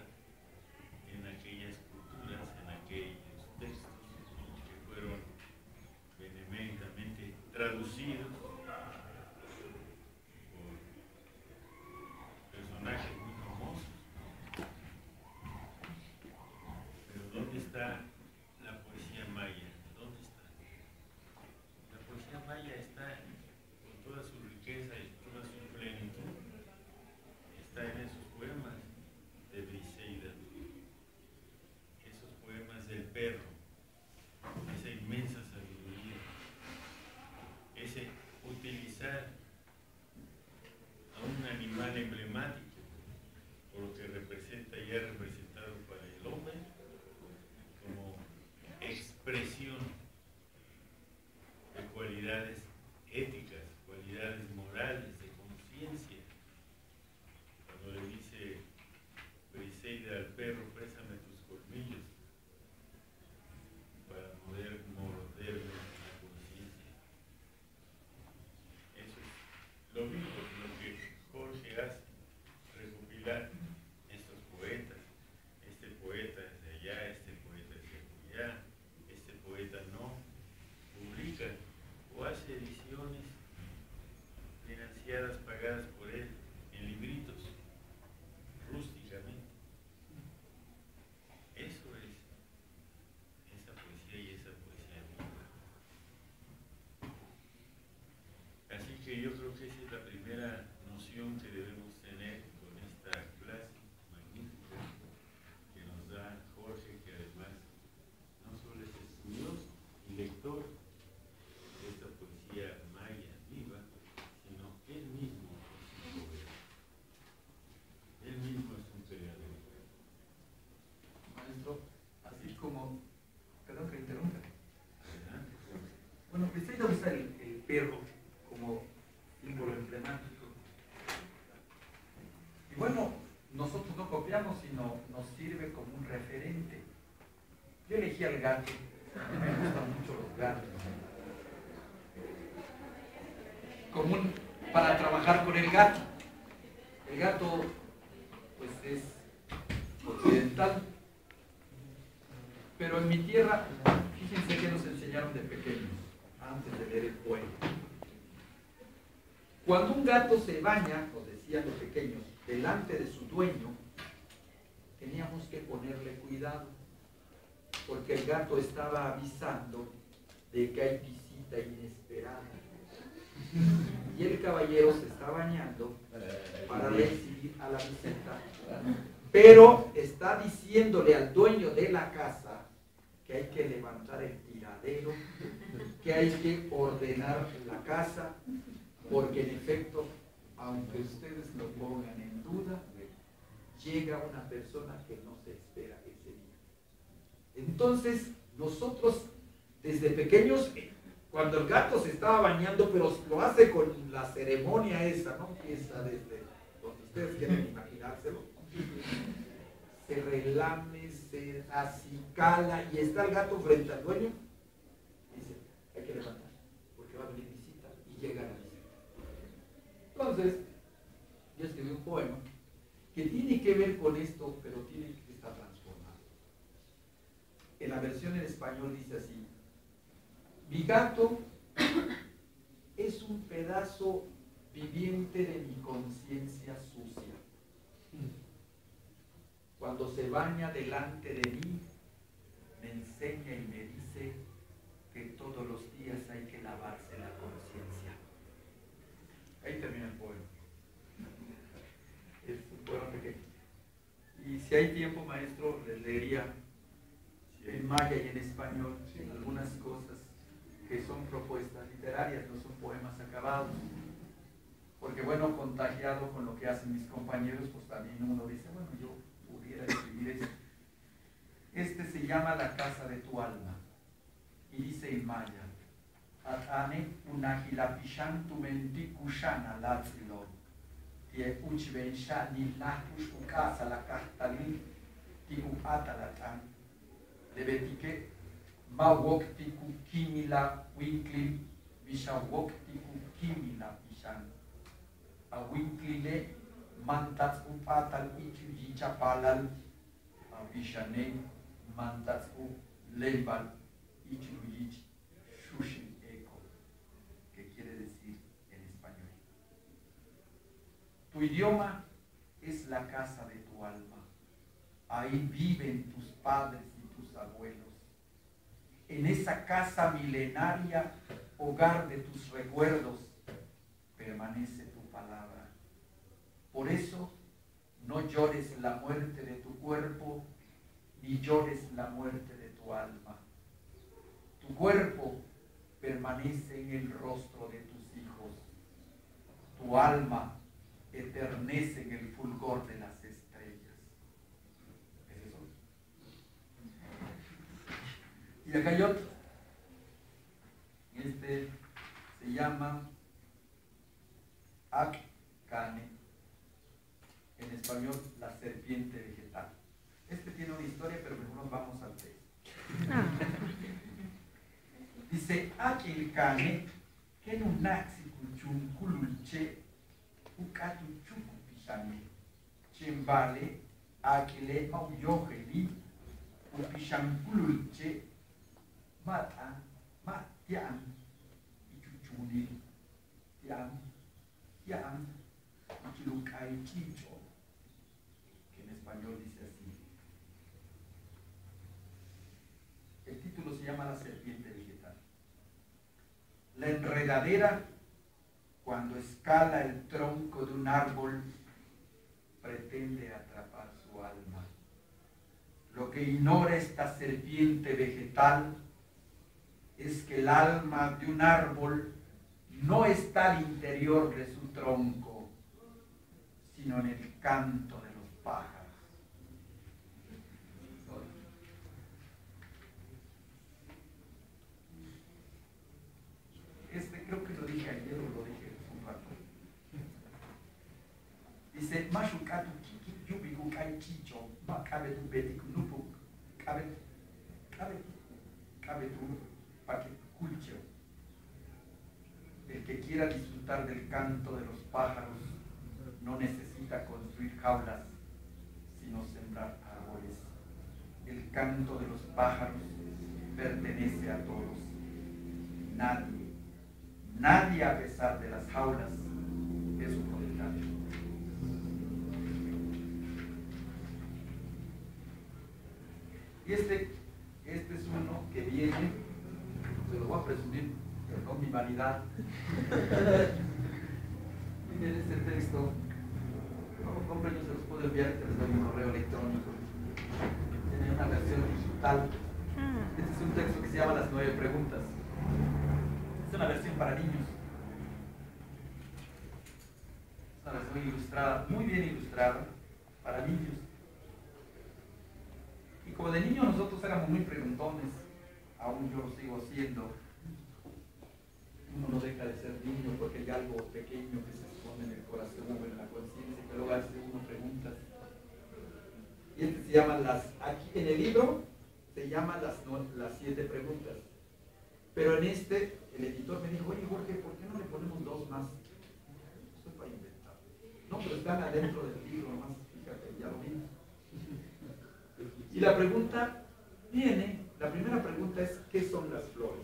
en aquellas culturas, en aquellos textos que fueron benemeritamente traducidos por personajes muy famosos. Pero ¿dónde está la poesía maya? ¿Dónde está? La poesía maya está con toda su riqueza y toda su plenitud en libritos, rústicamente. Eso es esa poesía y esa poesía viva. Así que yo creo que esa es la primera noción que debemos tener con esta clase magnífica que nos da Jorge, que además no solo es estudioso y lector de esta poesía maya viva, sino él mismo es un poeta. Él mismo es un creador. Maestro, así como, perdón que interrumpa. Adelante. Bueno, usted usa el perro como símbolo emblemático. Y bueno, nosotros no copiamos, sino nos sirve como un referente. Yo elegí al gato, a mí me gustan mucho los gatos. Para trabajar con el gato. El gato, pues es occidental. Pero en mi tierra, fíjense que nos enseñaron de pequeños, antes de leer el poema. Cuando un gato se baña, nos decían los pequeños, delante de su dueño, teníamos que ponerle cuidado, porque el gato estaba avisando de que hay visita inesperada. Y el caballero se está bañando para recibir a la visita, pero está diciéndole al dueño de la casa que hay que levantar el tiradero, que hay que ordenar la casa, porque en efecto, aunque ustedes lo pongan en duda, llega una persona que no se espera ese día. Entonces, nosotros desde pequeños, cuando el gato se estaba bañando, pero lo hace con la ceremonia esa, ¿no? Empieza desde donde ustedes quieren imaginárselo. Se relame, se acicala y está el gato frente al dueño. Dice, hay que levantar, porque va a venir visita y llega la visita. Entonces, yo escribí un poema que tiene que ver con esto, pero tiene que estar transformado. En la versión en español dice así: mi gato es un pedazo viviente de mi conciencia sucia. Cuando se baña delante de mí, me enseña y me dice que todos los días hay que lavarse la conciencia. Ahí termina el poema. Es un poema pequeño. Y si hay tiempo, maestro, les leería en maya y en español algunas cosas que son propuestas literarias, no son poemas acabados. Porque bueno, contagiado con lo que hacen mis compañeros, pues también uno dice, bueno, yo pudiera escribir esto. Este se llama La casa de tu alma y dice en maya: Atane unahilapishan tu mentikushana latzilo tie uchvensha ni nahush ukasa la kahtalin ti uatalatan debetike ma woktiku kimila winklim visha woktiku kimila pishan a winklile mantats upatal ichu yichapalal a vishane mantats lembal ichu yich shushin eco, que quiere decir en español: tu idioma es la casa de tu alma, ahí viven tus padres y tus abuelos. En esa casa milenaria, hogar de tus recuerdos, permanece tu palabra. Por eso, no llores la muerte de tu cuerpo, ni llores la muerte de tu alma. Tu cuerpo permanece en el rostro de tus hijos. Tu alma eternece en el fulgor de las estrellas. ¿Es eso? Y acá hay otro. Este se llama Ak-Kane. En español, la serpiente vegetal. Este tiene una historia, pero mejor nos vamos al texto. Dice: Ak-Kane, que no naxi kuchun kululche, ukatu chuku pisane, chembale, akile mauyoheli, upishan kululche, matan, matian, ichuchuni, tian, ichilukay, Caichicho, que en español dice así. El título se llama La serpiente vegetal. La enredadera, cuando escala el tronco de un árbol, pretende atrapar su alma. Lo que ignora esta serpiente vegetal es que el alma de un árbol no está al interior de su tronco, sino en el canto de los pájaros. Creo que lo dije ayer o lo dije hace un rato. Dice, Mashukatu kiki yubigu kai chicho, ma cabe tu betik nupu, cabe tu paqueculcho. El que quiera disfrutar del canto de los pájaros no necesita construir jaulas, sino sembrar árboles. El canto de los pájaros pertenece a todos. Nadie a pesar de las jaulas es un propietario. Y este es uno que viene, se lo voy a presumir, con mi vanidad. Miren este texto, como compren, yo se los puedo enviar, que les doy un correo electrónico. Tiene una versión digital. Este es un texto que se llama Las 9 preguntas. Es una versión para niños. Es una versión ilustrada, muy bien ilustrada, para niños. Y como de niño nosotros éramos muy preguntones, aún yo lo sigo siendo. Uno no deja de ser niño porque hay algo pequeño que se esconde en el corazón o en la conciencia, que luego hace uno preguntas. Y este se llama aquí en el libro se llama las 7 preguntas. Pero en este, el editor me dijo, oye Jorge, ¿por qué no le ponemos 2 más? Esto es para inventar. No, pero están adentro del libro más, fíjate, ya lo vimos. Y la pregunta la primera pregunta es, ¿qué son las flores?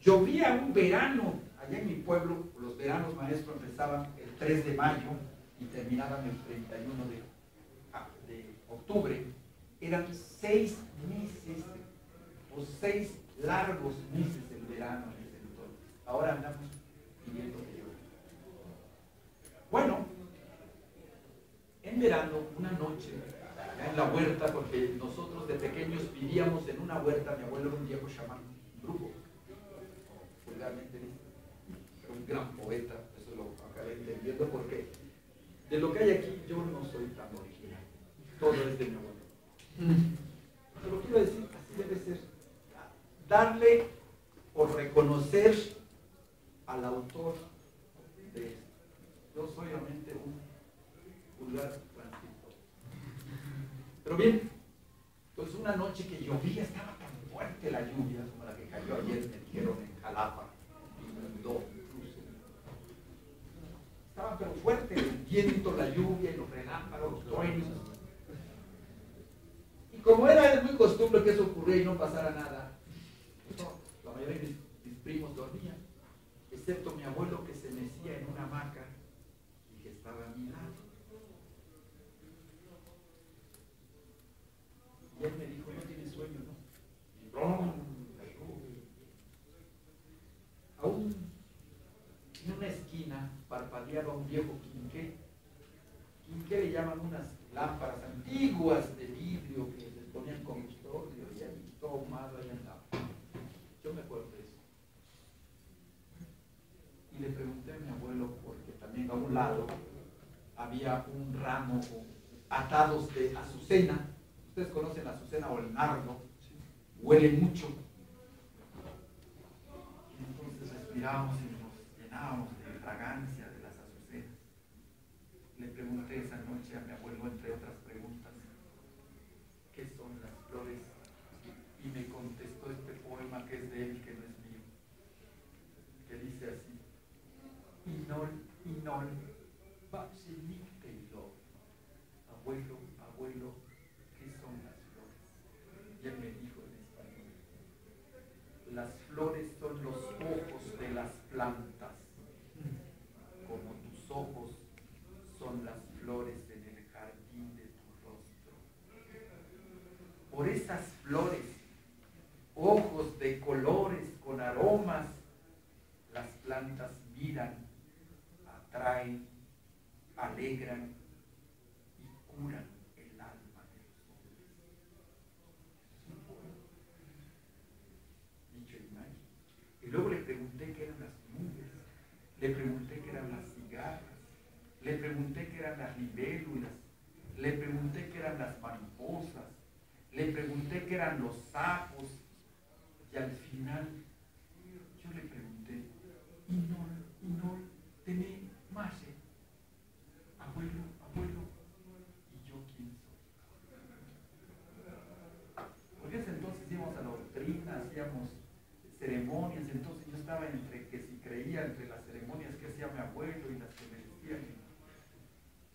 Llovía un verano, allá en mi pueblo, los veranos maestros empezaban el 3 de mayo y terminaban el 31 de octubre. Eran 6 meses o 6 largos meses del verano en ese entonces. Ahora andamos pidiendo que llueva. Bueno, en verano, una noche, en la huerta, porque nosotros de pequeños vivíamos en una huerta, mi abuelo era un viejo chamán, brujo, vulgarmente dice, era un gran poeta, eso lo acabé entendiendo porque de lo que hay aquí yo no soy tan original, todo es de mi abuelo. Pero quiero decir, así debe ser, darle o reconocer al autor de esto. Yo soy realmente un vulgar transcriptor. Pero bien, pues una noche que llovía, estaba tan fuerte la lluvia como la que cayó ayer, me dijeron en Jalapa, inundó incluso. Estaba pero fuerte el viento, la lluvia y los relámpagos, los truenos. Y como era muy costumbre que eso ocurriera y no pasara nada, la mayoría de mis primos dormían, excepto mi abuelo que se mecía en una hamaca y que estaba a mi lado. Y él me dijo, no tienes sueño, ¿no? Y ¡brum! Aún en una esquina parpadeaba un viejo quinqué. Quinqué le llaman unas lámparas antiguas de vidrio que les ponían con custodio y ahí todo malo ahí andaba. Yo me acuerdo de eso. Y le pregunté a mi abuelo, porque también a un lado había un ramo atados de azucena. Ustedes conocen la azucena o el nardo, huele mucho. Y entonces respirábamos y nos llenábamos de fragancia de las azucenas. Le pregunté esa noche a mi abuelo, entre otras preguntas, ¿qué son las flores? Y me contestó este poema que es de él, que no es mío, que dice así: Inol, Baxenicteilo. Abuelo, ¿qué son las flores? Y él me dijo en español: las flores son los ojos de las plantas, como tus ojos atraen, alegran y curan el alma de los hombres. Es un poema dicho en Maya. Y luego le pregunté qué eran las nubes, le pregunté qué eran las cigarras, le pregunté qué eran las libélulas, le pregunté qué eran las mariposas, le pregunté qué eran los sapos, y al final yo le pregunté, Inol, tené mache, abuelo, ¿y yo quién soy? Porque ese entonces íbamos a la doctrina, hacíamos ceremonias, entonces yo estaba entre que si creía entre las ceremonias que hacía mi abuelo y las que me decían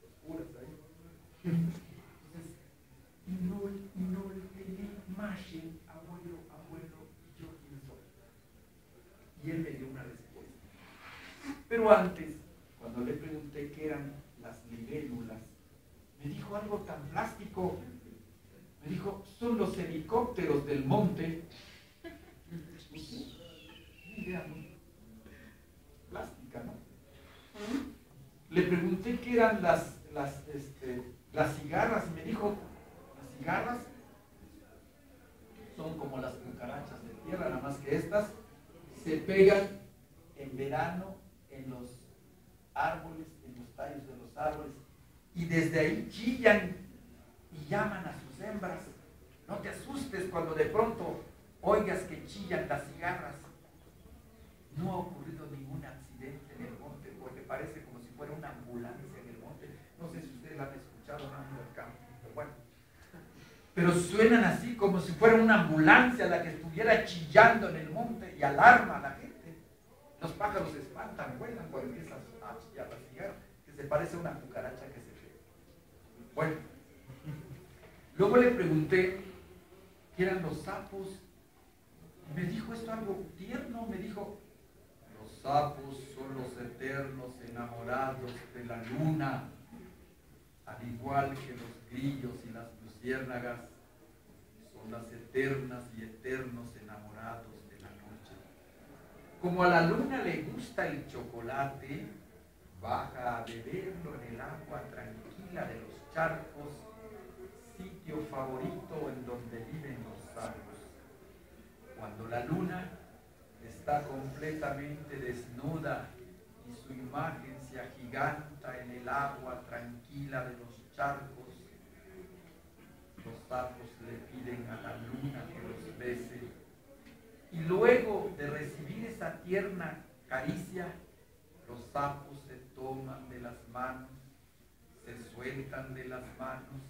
los curas ahí. Entonces, Inol, tené mache, abuelo, ¿y yo quién soy? Y él me dio una respuesta. Pero antes, cuando le pregunté qué eran las libélulas, me dijo algo tan plástico. Me dijo, son los helicópteros del monte. Idea muy plástica, ¿no? Le pregunté qué eran las cigarras y me dijo, las cigarras son como las cucarachas de tierra, nada más que estas se pegan en verano en los árboles, en los tallos de los árboles, y desde ahí chillan y llaman a sus hembras. No te asustes cuando de pronto oigas que chillan las cigarras. No ha ocurrido ningún accidente en el monte, porque parece como si fuera una ambulancia en el monte. No sé si ustedes la han escuchado, no han ido al campo, pero bueno. Pero suenan así como si fuera una ambulancia la que estuviera chillando en el monte y alarma a la gente. Los pájaros se espantan, vuelan cuando empiezan a chillar la cigarra, que se parece a una cucaracha que se pega. Bueno, luego le pregunté qué eran los sapos. Me dijo esto algo tierno, me dijo, los sapos son los eternos enamorados de la luna, al igual que los grillos y las luciérnagas son las eternas y eternos enamorados de la noche. Como a la luna le gusta el chocolate, baja a beberlo en el agua tranquila de los charcos, sitio favorito en donde viven los sapos. Cuando la luna está completamente desnuda y su imagen se agiganta en el agua tranquila de los charcos, los sapos le piden a la luna que los bese, y luego de recibir esa tierna caricia, los sapos se toman de las manos, se sueltan de las manos,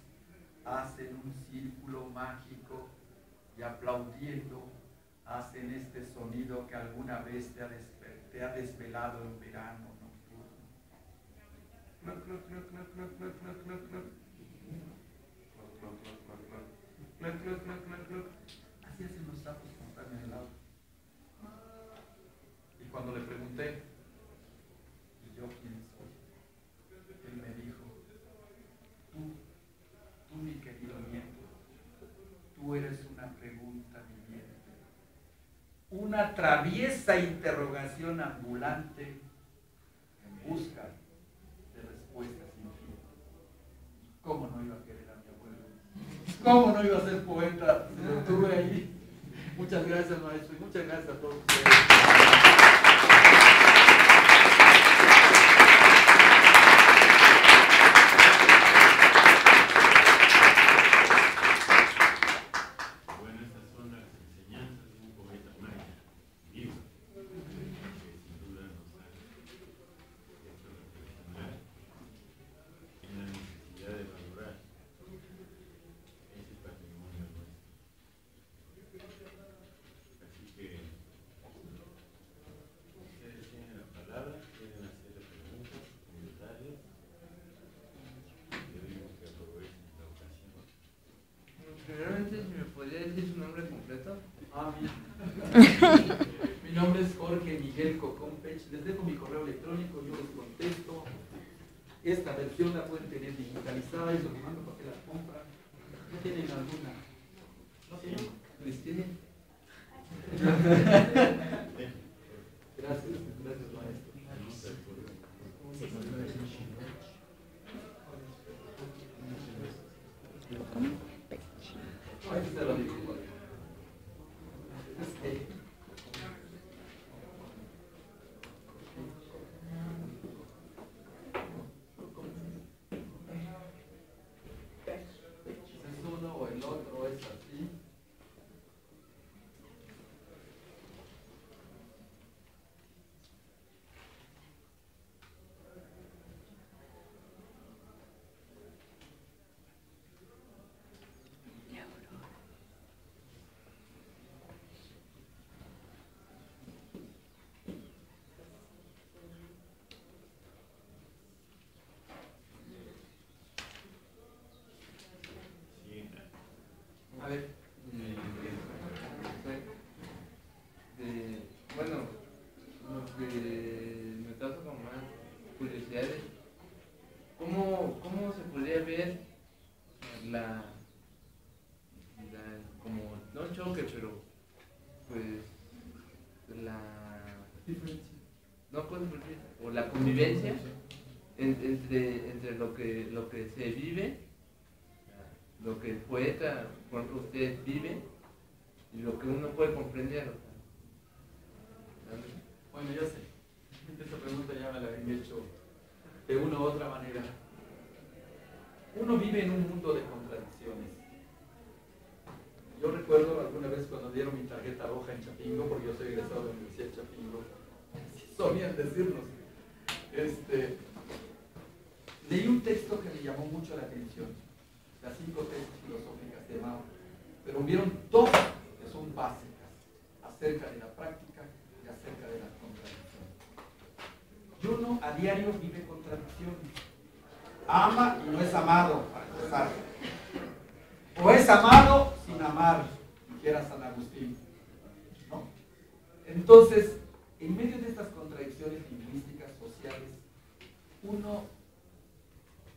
hacen un círculo mágico y aplaudiendo hacen este sonido que alguna vez te ha desvelado en verano nocturno. Cloc, cloc, cloc, cloc, cloc, cloc, cloc, cloc, cloc. Cloc, cloc, cloc, cloc, cloc. Cloc, cloc, cloc, cloc, cloc. Así hacen los sapos cuando están en el agua. Y cuando le pregunté, ¿y yo quién soy? Él me dijo, tú mi querido nieto, tú eres una pregunta viviente, una traviesa interrogación ambulante en busca de respuestas infinitas. ¿Cómo no iba a querer a mi abuelo? ¿Cómo no iba a ser poeta si lo tuve ahí? Muchas gracias, maestro, y muchas gracias a todos ustedes. Primeramente, si me podría decir su nombre completo. Bien. Mi nombre es Jorge Miguel Cocón Pech. Les dejo mi correo electrónico, yo les contesto. Esta versión la pueden tener digitalizada, es lo que mando para que la compran. ¿No tienen alguna? ¿No tienen? ¿Les tienen? Gracias, maestro. A ver. Bueno, lo que me causa como más curiosidad es cómo se podría ver como, no choque, pero pues la Diferencia. no puedo decir, o la convivencia entre lo que se vive, lo que el poeta, por ejemplo, usted vive, y lo que uno puede comprender. O sea, Bueno, ya sé. Esta pregunta ya me la habían hecho de una u otra manera. Uno vive en un mundo de contradicciones. Yo recuerdo alguna vez cuando dieron mi tarjeta roja en Chapingo, porque yo soy egresado de la Universidad de Chapingo, solían decirnos, leí un texto que me llamó mucho la atención, las 5 tesis filosóficas de Mao, pero hubieron 2 que son básicas, acerca de la práctica y acerca de la contradicción. Y uno a diario vive contradicciones. Ama y no es amado, para empezar. O es amado sin amar, dijera San Agustín, ¿no? Entonces, en medio de estas contradicciones lingüísticas, sociales, uno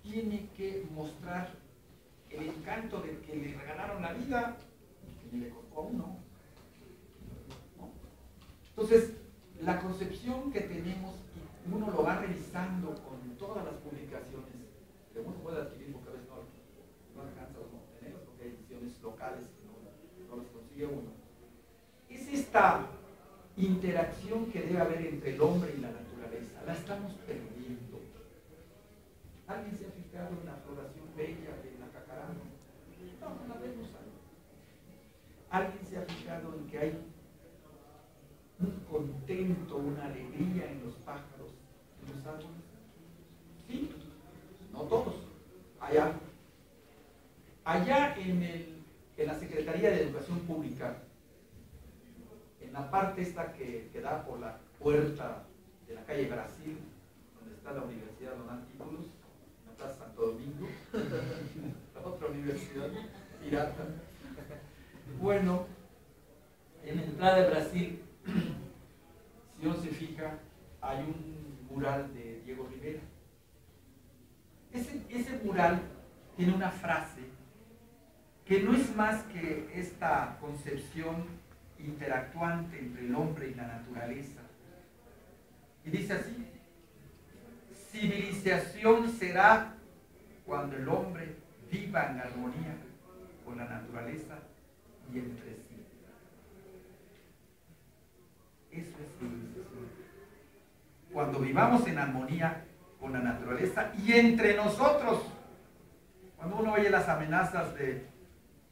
tiene que mostrar el encanto de que le regalaron la vida y que ni le costó a uno, ¿no? Entonces, la concepción que tenemos, y uno lo va revisando con todas las publicaciones que uno puede adquirir, porque a veces no alcanza uno a tenerlas, porque hay ediciones locales que no las consigue uno. Es esta interacción que debe haber entre el hombre y la naturaleza. La estamos perdiendo. ¿Alguien se ha fijado en la floración bella de la cacarana? No la vemos ahí. ¿Alguien se ha fijado en que hay un contento, una alegría en los pájaros, en los árboles? Sí, no todos. Hay algo. Allá en la Secretaría de Educación Pública, en la parte esta que da por la puerta de la calle Brasil, donde está la Universidad Don Antíbulos, la Plaza Santo Domingo, la otra universidad pirata. Bueno, en la entrada de Brasil, si uno se fija, hay un mural de Diego Rivera. Ese mural tiene una frase que no es más que esta concepción interactuante entre el hombre y la naturaleza. Y dice así: civilización será cuando el hombre viva en armonía con la naturaleza y entre sí. Eso es civilización. Cuando vivamos en armonía con la naturaleza y entre nosotros. Cuando uno oye las amenazas de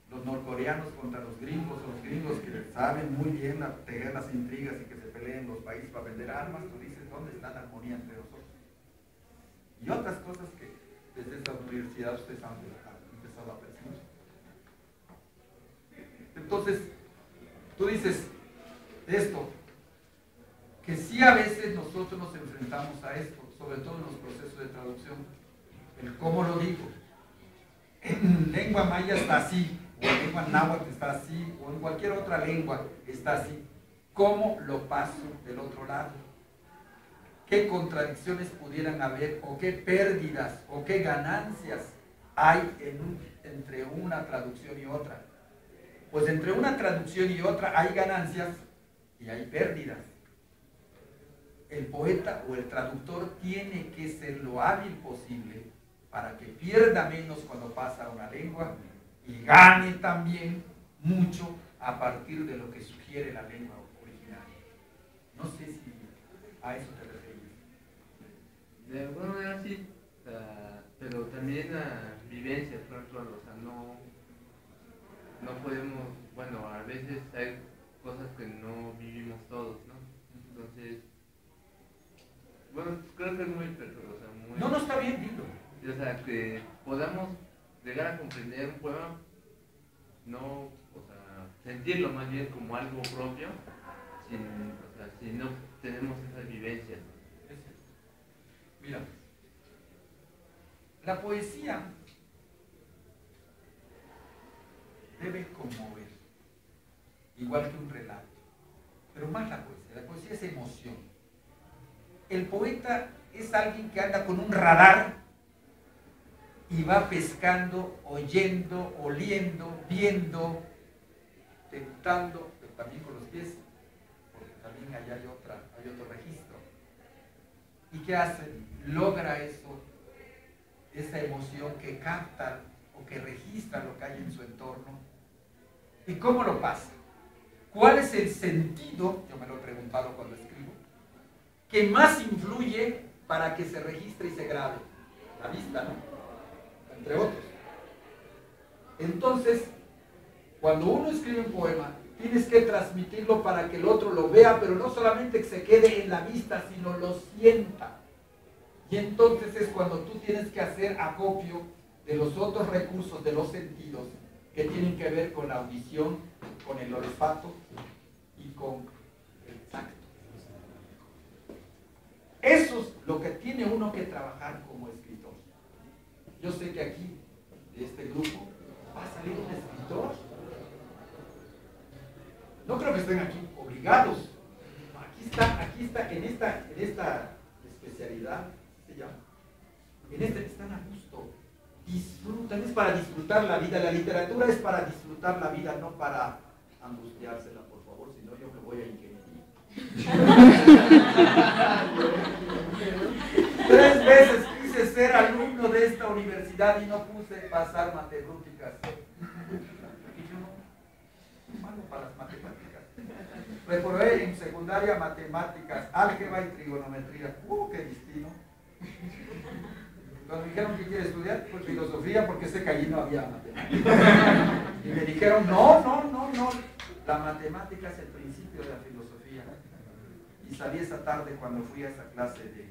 los norcoreanos contra los gringos que saben muy bien tejer las intrigas y que se peleen los países para vender armas, tú dices, ¿dónde está la armonía entre nosotros? Y otras cosas que desde esta universidad ustedes han empezado a percibir. Entonces, tú dices esto, que sí a veces nosotros nos enfrentamos a esto, sobre todo en los procesos de traducción. El cómo lo digo. En lengua maya está así, o en lengua náhuatl está así, o en cualquier otra lengua está así. ¿Cómo lo paso del otro lado? ¿Qué contradicciones pudieran haber, o qué pérdidas, o qué ganancias hay entre una traducción y otra? Pues entre una traducción y otra hay ganancias y hay pérdidas. El poeta o el traductor tiene que ser lo hábil posible para que pierda menos cuando pasa a una lengua y gane también mucho a partir de lo que sugiere la lengua original. No sé si a eso te refieres. De alguna manera sí, pero también a vivencias, por ejemplo, o sea, no podemos, bueno, a veces hay cosas que no vivimos todos, ¿no? Entonces, bueno, creo que es muy perfecto, o sea, muy... No está bien, dilo. O sea, que podamos llegar a comprender un poema, no, o sea, sentirlo más bien como algo propio, si no tenemos esas vivencias. Mira, la poesía debe conmover, igual que un relato, pero más la poesía es emoción. El poeta es alguien que anda con un radar y va pescando, oyendo, oliendo, viendo, tentando, pero también con los pies, porque también allá hay otro registro. ¿Y qué hace? Logra eso, esa emoción que capta o que registra lo que hay en su entorno. ¿Y cómo lo pasa? ¿Cuál es el sentido, yo me lo he preguntado cuando escribo, que más influye para que se registre y se grabe? La vista, ¿no? Entre otros. Entonces, cuando uno escribe un poema, tienes que transmitirlo para que el otro lo vea, pero no solamente que se quede en la vista, sino lo sienta. Y entonces es cuando tú tienes que hacer acopio de los otros recursos, de los sentidos, que tienen que ver con la audición, con el olfato y con el tacto. Eso es lo que tiene uno que trabajar como escritor. Yo sé que aquí, de este grupo, va a salir un escritor. No creo que estén aquí obligados. Aquí está, en esta especialidad, se llama. En están a gusto. Disfrutan, es para disfrutar la vida. La literatura es para disfrutar la vida, no para angustiársela, por favor, si no yo me voy a ingeniería. 3 veces quise ser alumno de esta universidad y no puse pasar matemáticas. Porque yo no soy malo para las matemáticas. Reprobé en secundaria matemáticas, álgebra y trigonometría. ¡Qué destino! Cuando me dijeron que quiere estudiar, pues filosofía, porque sé que allí no había matemáticas. Y me dijeron, no. La matemática es el principio de la filosofía. Y salí esa tarde cuando fui a esa clase de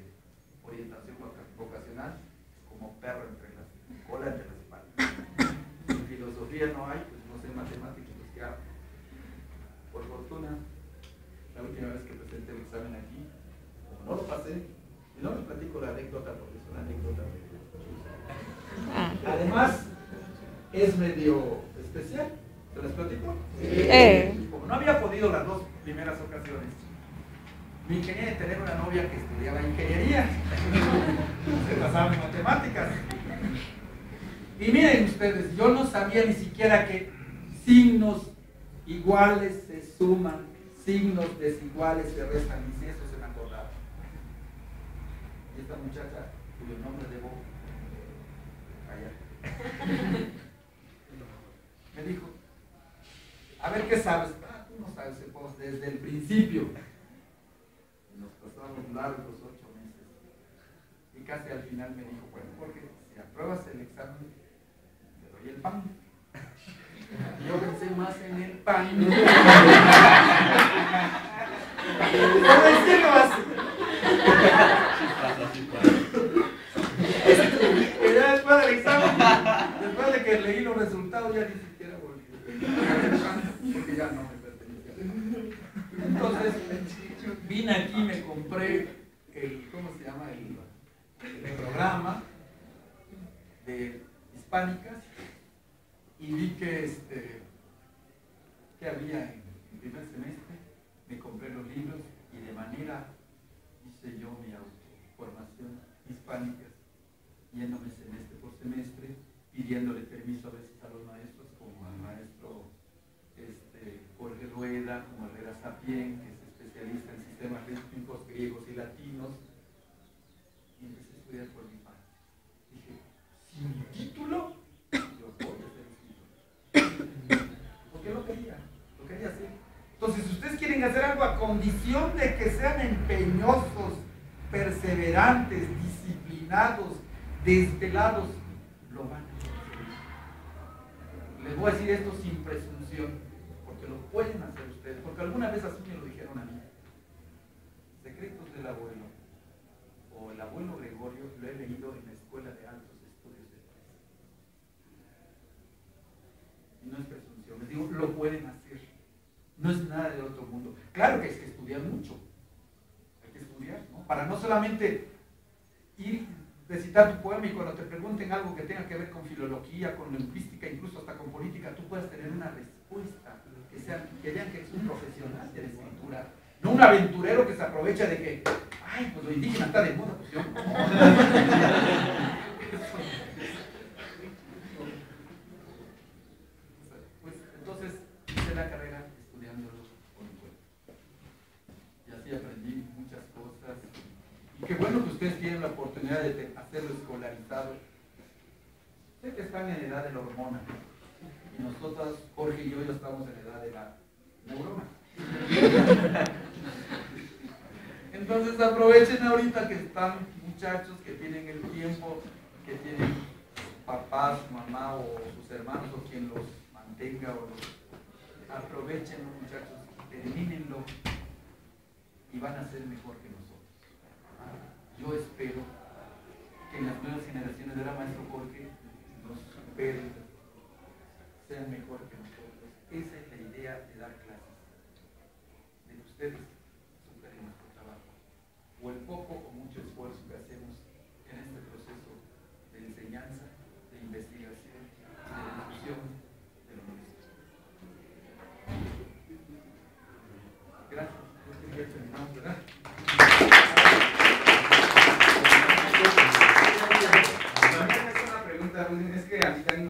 orientación vocacional, como perro entre las cola entre las espaldas. En filosofía no hay, pues no sé matemáticas, pues qué hago. Por fortuna, la última vez que presenté el examen aquí, como no lo pasé, y no les platico la anécdota porque es una anécdota chusca. Además, es medio especial. ¿Se les platico? Como no había podido las 2 primeras ocasiones, me ingenié en tener una novia que estudiaba ingeniería. Se pasaba en matemáticas. Y miren ustedes, yo no sabía ni siquiera que signos iguales se suman, signos desiguales se restan, y si eso se me acordaba. Y esta muchacha, cuyo nombre debo callar, me dijo, a ver qué sabes. Tú no sabes, pues, desde el principio. Nos pasamos largos 8 meses. Y casi al final me dijo, bueno, porque si apruebas el examen, te doy el pan. Y yo pensé más en el pan. ¿Cómo decirlo así? Y ya después del examen, después de que leí los resultados, ya ni siquiera volví. Porque ya no me pertenecía. Entonces, vine aquí, me compré ¿cómo se llama? El programa de hispánicas y vi que había en el primer semestre, me compré los libros y de manera hice yo mi autoformación hispánicas, yéndome semestre por semestre, pidiéndole permiso a veces a los maestros, como al maestro Jorge Rueda, como Herrera Sapien, que es especialista en sistemas rítmicos griegos y latinos, y empecé a estudiar por mi parte. Dije, sin mi título, yo voy a ser escritor. Porque lo quería hacer. Entonces, si ustedes quieren hacer algo a condición de que sean empeñosos, perseverantes, disciplinados, desvelados, lo van a conseguir. Les voy a decir esto sin presunción, porque lo pueden hacer ustedes, porque alguna vez así me lo dijeron a mí. Secretos del abuelo, o el abuelo Gregorio, lo he leído en la Escuela de Altos Estudios de París. Y no es presunción, les digo, lo pueden hacer. No es nada del otro mundo. Claro que hay que estudiar mucho. Hay que estudiar, ¿no? Para no solamente ir recitar tu poema y cuando te pregunten algo que tenga que ver con filología, con lingüística, incluso hasta con política, tú puedas tener una respuesta respuesta, que vean que es un profesional de la escritura, no un aventurero que se aprovecha de que, ay, pues lo indígena está de moda, pues yo. Pues entonces hice la carrera estudiándolo con cuento. Y así aprendí muchas cosas. Y qué bueno que ustedes tienen la oportunidad de hacerlo escolarizado. Sé que están en la edad de la hormona. Y nosotros, Jorge y yo, ya estamos en la edad de la neurona. Entonces aprovechen ahorita que están muchachos que tienen el tiempo, que tienen papá, su mamá o sus hermanos o quien los mantenga o los aprovechen, muchachos, termínenlo y van a ser mejor que nosotros. Yo espero que en las nuevas generaciones de la maestro Jorge nos superen, sean mejor que nosotros. Esa es la idea de dar clases, de que ustedes superen nuestro trabajo, o el poco o mucho esfuerzo que hacemos en este proceso de enseñanza, de investigación, de difusión de lo nuestro. Gracias. Yo quería terminar, ¿verdad?